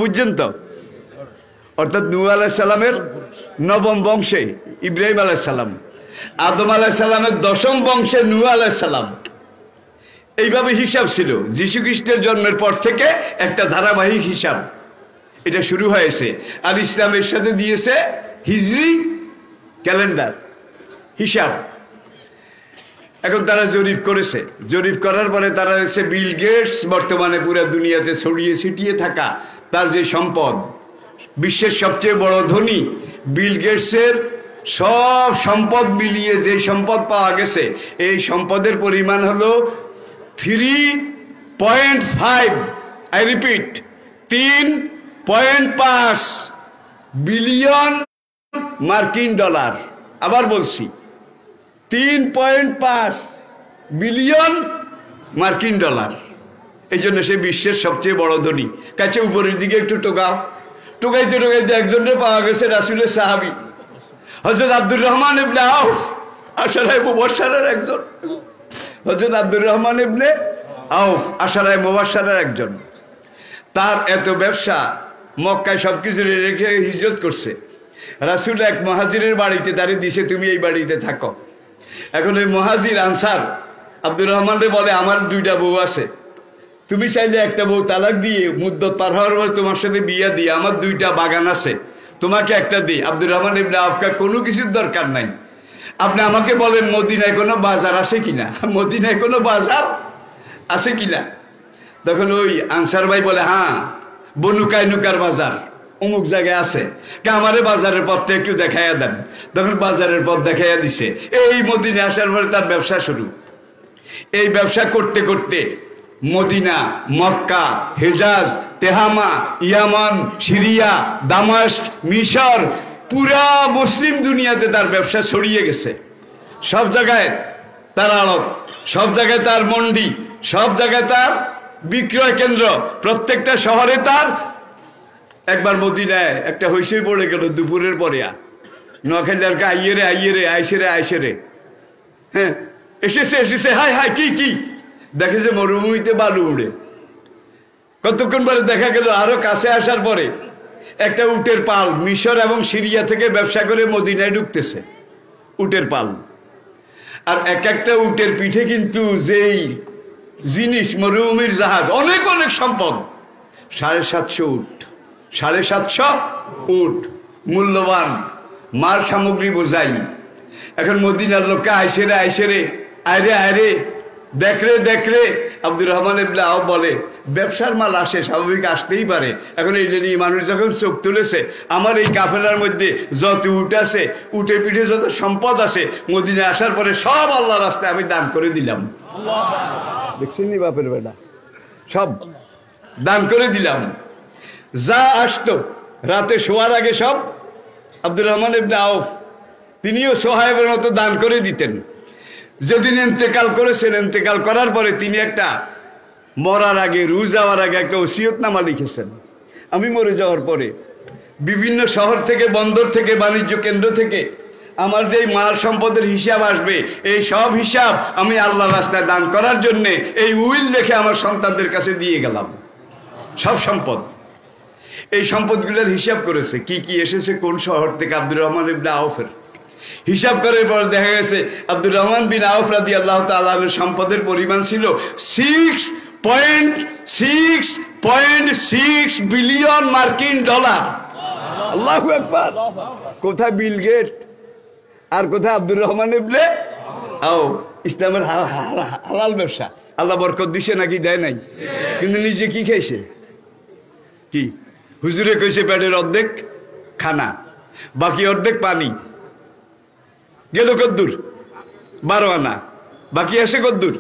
বুঝছেন তো? অর্থাৎ নূহ আলাইহিস সালামের 9ম বংশে ইব্রাহিম আলাইহিস সালাম, আদম আলাইহিস সালামের 10ম বংশে নূহ আলাইহিস সালাম। এইভাবে হিসাব ছিল। যীশু খ্রিস্টের জন্মের পর থেকে একটা ধারাবাহিক হিসাব এটা শুরু হয়েছে। আর ইসলামের সাথে দিয়েছে হিজরি ক্যালেন্ডার হিসাব। এখন তারা জরিপ করেছে, জরিপ করার পরে তারা দেখছে বিল গেটস বর্তমানে পুরো দুনিয়াতে ছড়িয়ে ছিটিয়ে থাকা তার যে সম্পদ, বিশ্বের সবচেয়ে বড় ধনী বিল গেটসের সব সম্পদ মিলিয়ে যে সম্পদ পাওয়া গেছে এই সম্পদের পরিমাণ হলো 3.5, আই রিপিট 3.5 বিলিয়ন মার্কিন ডলার। আবার বলছি 3.5 বিলিয়ন মার্কিন ডলার। এই জন্য সে বিশ্বের সবচেয়ে বড় ধনী। কাছে উপরের দিকে একটু টোকাও। টোকাইতে টোকাইতে একজনের পাওয়া গেছে রাসূলের সাহাবী হযরত আব্দুর রহমান ইবনে আউফ, আশারায়ে মুবাশশারের একজন। হযরত আব্দুর রহমান ইবনে আউফ আশারায়ে মুবাশশারের একজন। তার এত ব্যবসা, মক্কায় সবকিছু রেখে হিজরত করছে। রাসূল এক মুহাজিরের বাড়িতে দাঁড়িয়ে দিছে, তুমি এই বাড়িতে থাকো। এখন ওই মুহাজির আনসার আব্দুর রহমানরে বলে, আমার 2টা বউ আছে, তুমি চাইলে একটা বউ তালাক দিয়ে মুদ্দত পার হওয়ার পর তোমার সাথে বিয়া দিয়ে, আমার 2টা বাগান আছে, তোমাকে একটা দিই। আব্দুর রহমান ইবনে আউফকে কোনো কিছুর দরকার নাই, আপনি আমাকে বলেন মদিনায় কোনো বাজার আছে কিনা, মদিনায় কোনো বাজার আছে কিনা। তখন ওই আনসার ভাই বলে, হ্যাঁ বনু কাইনুকার বাজার অমুক জায়গায় আছে, কে আমারে বাজারের পথটা একটু দেখাইয়া দেন। তখন বাজারের পথ দেখাইয়া দিছে। এই মদিনায় আসার পরে তার ব্যবসা শুরু। এই ব্যবসা করতে করতে মদিনা, মক্কা, হেজাজ, তেহামা, ইয়ামান, সিরিয়া, দামাস্ক, মিশর, পুরা মুসলিম দুনিয়াতে তার ব্যবসা ছড়িয়ে গেছে। সব জায়গায় তার আড়ত, সব জায়গায় তার মন্ডি, সব জায়গায় তার বিক্রয় কেন্দ্র, প্রত্যেকটা শহরে তার। একবার মদিনায় একটা হইসই পড়ে গেল দুপুরের পরে, নোয়াখালীর আইয়েরে আইয়েরে আইসেরে আইসেরে, হ্যাঁ এসেছে এসেছে, হাই হাই কি কি, দেখে যে মরুভূমিতে বালু উড়ে। কতক্ষণ পরে দেখা গেল আরো কাছে আসার পরে একটা উটের পাল মিশর এবং সিরিয়া থেকে ব্যবসা করে মদিনায় ঢুকতেছে, উটের পাল। আর এক একটা উটের পিঠে কিন্তু যেই জিনিস, মরুভূমির জাহাজ, অনেক অনেক সম্পদ, 750 উট, 750 উট, মূল্যবান মাল সামগ্রী বোঝাই। এখন মদিনার লোককে আইসেরে আইসেরে, আয়রে আয়রে, দেখরে দেখরে। আব্দুর রহমান ইবনে আউফ বলে, ব্যবসার মাল আসে, স্বাভাবিক আসতেই পারে। এখন এই যে মানুষ যখন চোখ তুলেছে, আমার এই কাফেলার মধ্যে যত উট আছে, উটে পিঠে যত সম্পদ আছে, মদিনায় আসার পরে সব আল্লাহ রাস্তায় আমি দান করে দিলাম। দেখছেন নি বাপের বেটা, সব দান করে দিলাম। যা আসতো রাতে শোয়ার আগে সব আব্দুর রহমান ইবনে আউফ তিনিও সোহায়েবের মতো দান করে দিতেন। যেদিন ইন্তেকাল করেছেন, ইন্তেকাল করার পরে তিনি একটা মরার আগে, রুহ যাওয়ার আগে একটা ওসিয়তনামা লিখেছেন। আমি মরে যাওয়ার পরে বিভিন্ন শহর থেকে, বন্দর থেকে, বাণিজ্য কেন্দ্র থেকে আমার যেই মাল সম্পদের হিসাব আসবে, এই সব হিসাব আমি আল্লাহ রাস্তায় দান করার জন্যে এই উইল লিখে আমার সন্তানদের কাছে দিয়ে গেলাম। সব সম্পদ, এই সম্পদগুলোর হিসাব করেছে, কি কি এসেছে কোন শহর থেকে। আব্দুর রহমান ইবনে আউফের হিসাব করার পর দেখা গেছে আব্দুর রহমান বিন আউফ রাদিয়াল্লাহু তাআলা আনহুর সম্পদের পরিমাণ ছিল 6.6 বিলিয়ন মার্কিন ডলার। আল্লাহু আকবার। কোথায় বিল গেট আর কোথায় আব্দুর রহমান ইবনে আউফ। ইসলামের হালাল ব্যবসা আল্লাহ বরকত দিছে নাকি দেয় নাই, কিন্তু নিজে কি খাইছে? কি হুজুরে কইছে পেটের অর্ধেক খানা, বাকি অর্ধেক পানি। গেল কদ্দুর? 12 আনা। বাকি আসে কদ্দুর?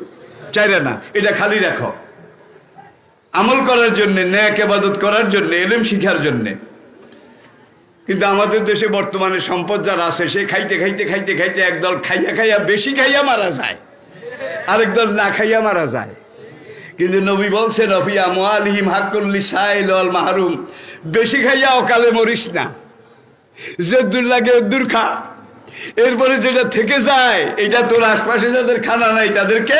4 আনা। এটা খালি রাখো আমল করার জন্য, নেক ইবাদত করার জন্য, ইলম শিখার জন্য। কিন্তু আমাদের দেশে বর্তমানে সম্পদ যারা আছে, সে খাইতে খাইতে খাইতে খাইতে একদল খাইয়া খাইয়া বেশি খাইয়া মারা যায়, আরেক দল না খাইয়া মারা যায়। কিন্তু নবী বলছেন, ফি আমওয়ালিহিম হাক্কুল লিসাইল ওয়াল মাহরুম, বেশি খাইয়া অকালে মরিস না, যে দূর লাগে দূর খা, এরপরে যেটা থেকে যায় এটা তোর আশপাশে যাদের খানা নাই তাদেরকে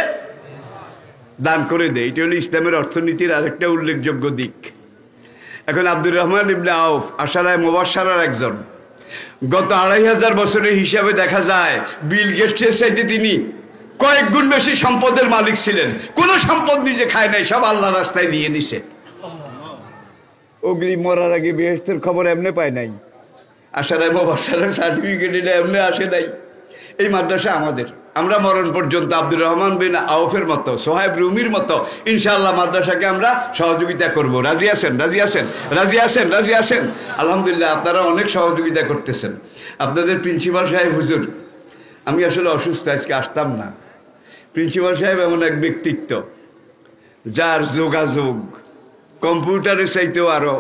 দান করে দে। এটা হলো ইসলামের অর্থনীতির আরেকটা উল্লেখযোগ্য দিক। এখন আব্দুর রহমান ইবনে আউফ আশারায়ে মুবাশশারার একজন। গত 2500 বছরের হিসাবে দেখা যায় বিল গেটসের চাইতে তিনি কয়েক গুণ বেশি সম্পদের মালিক ছিলেন। কোনো সম্পদ নিজে খায় নাই, সব আল্লাহ রাস্তায় দিয়ে দিছে। অগ্নি মরার আগে বেহেশতের খবর এমনি পায় নাই, আশারায়ে মুবাশশারার সার্টিফিকেট এটা এমনি আসে নাই। এই মাদ্রাসা আমাদের। আমরা মরণ পর্যন্ত আব্দুর রহমান বিন আউফের মতো, সোহাইব রুমির মতো ইনশাআল্লাহ মাদ্রাসাকে আমরা সহযোগিতা করব। রাজি আছেন? রাজি আছেন? রাজি আছেন? রাজি আছেন? আলহামদুলিল্লাহ, আপনারা অনেক সহযোগিতা করতেছেন। আপনাদের প্রিন্সিপাল সাহেব হুজুর, আমি আসলে অসুস্থ, আজকে আসতাম না। প্রিন্সিপাল সাহেব এমন এক ব্যক্তিত্ব যার যোগাযোগ কম্পিউটারের চাইতেও আরো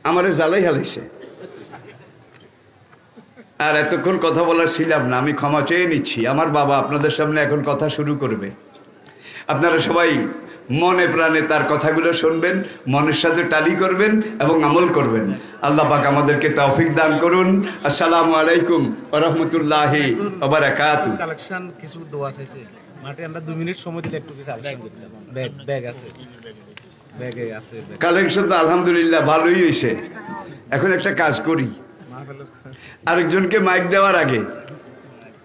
আমারে জ্বালাই হালাইছে। আর এতক্ষণ কথা বলার ছিলাম না, আমি ক্ষমা চেয়ে নিচ্ছি। আমার বাবা আপনাদের সামনে এখন কথা শুরু করবে, আপনারা সবাই মনে প্রাণে তার কথাগুলো শুনবেন, মনের সাথে টালি করবেন এবং আমল করবেন। আল্লাহ পাক আমাদেরকে তৌফিক দান করুন। আসসালামু আলাইকুম ওয়া রাহমাতুল্লাহি ওয়া বারাকাতুহু। কালেকশন কিছু দোয়া চাইছে মাঠে, আমরা 2 মিনিট সময় দিলে একটু কিছু আলোচনা করতাম। ব্যাগ আছে, ব্যাগে আছে কালেকশন তো আলহামদুলিল্লাহ ভালোই হয়েছে। এখন একটা কাজ করি, আরেকজনকে মাইক দেওয়ার আগে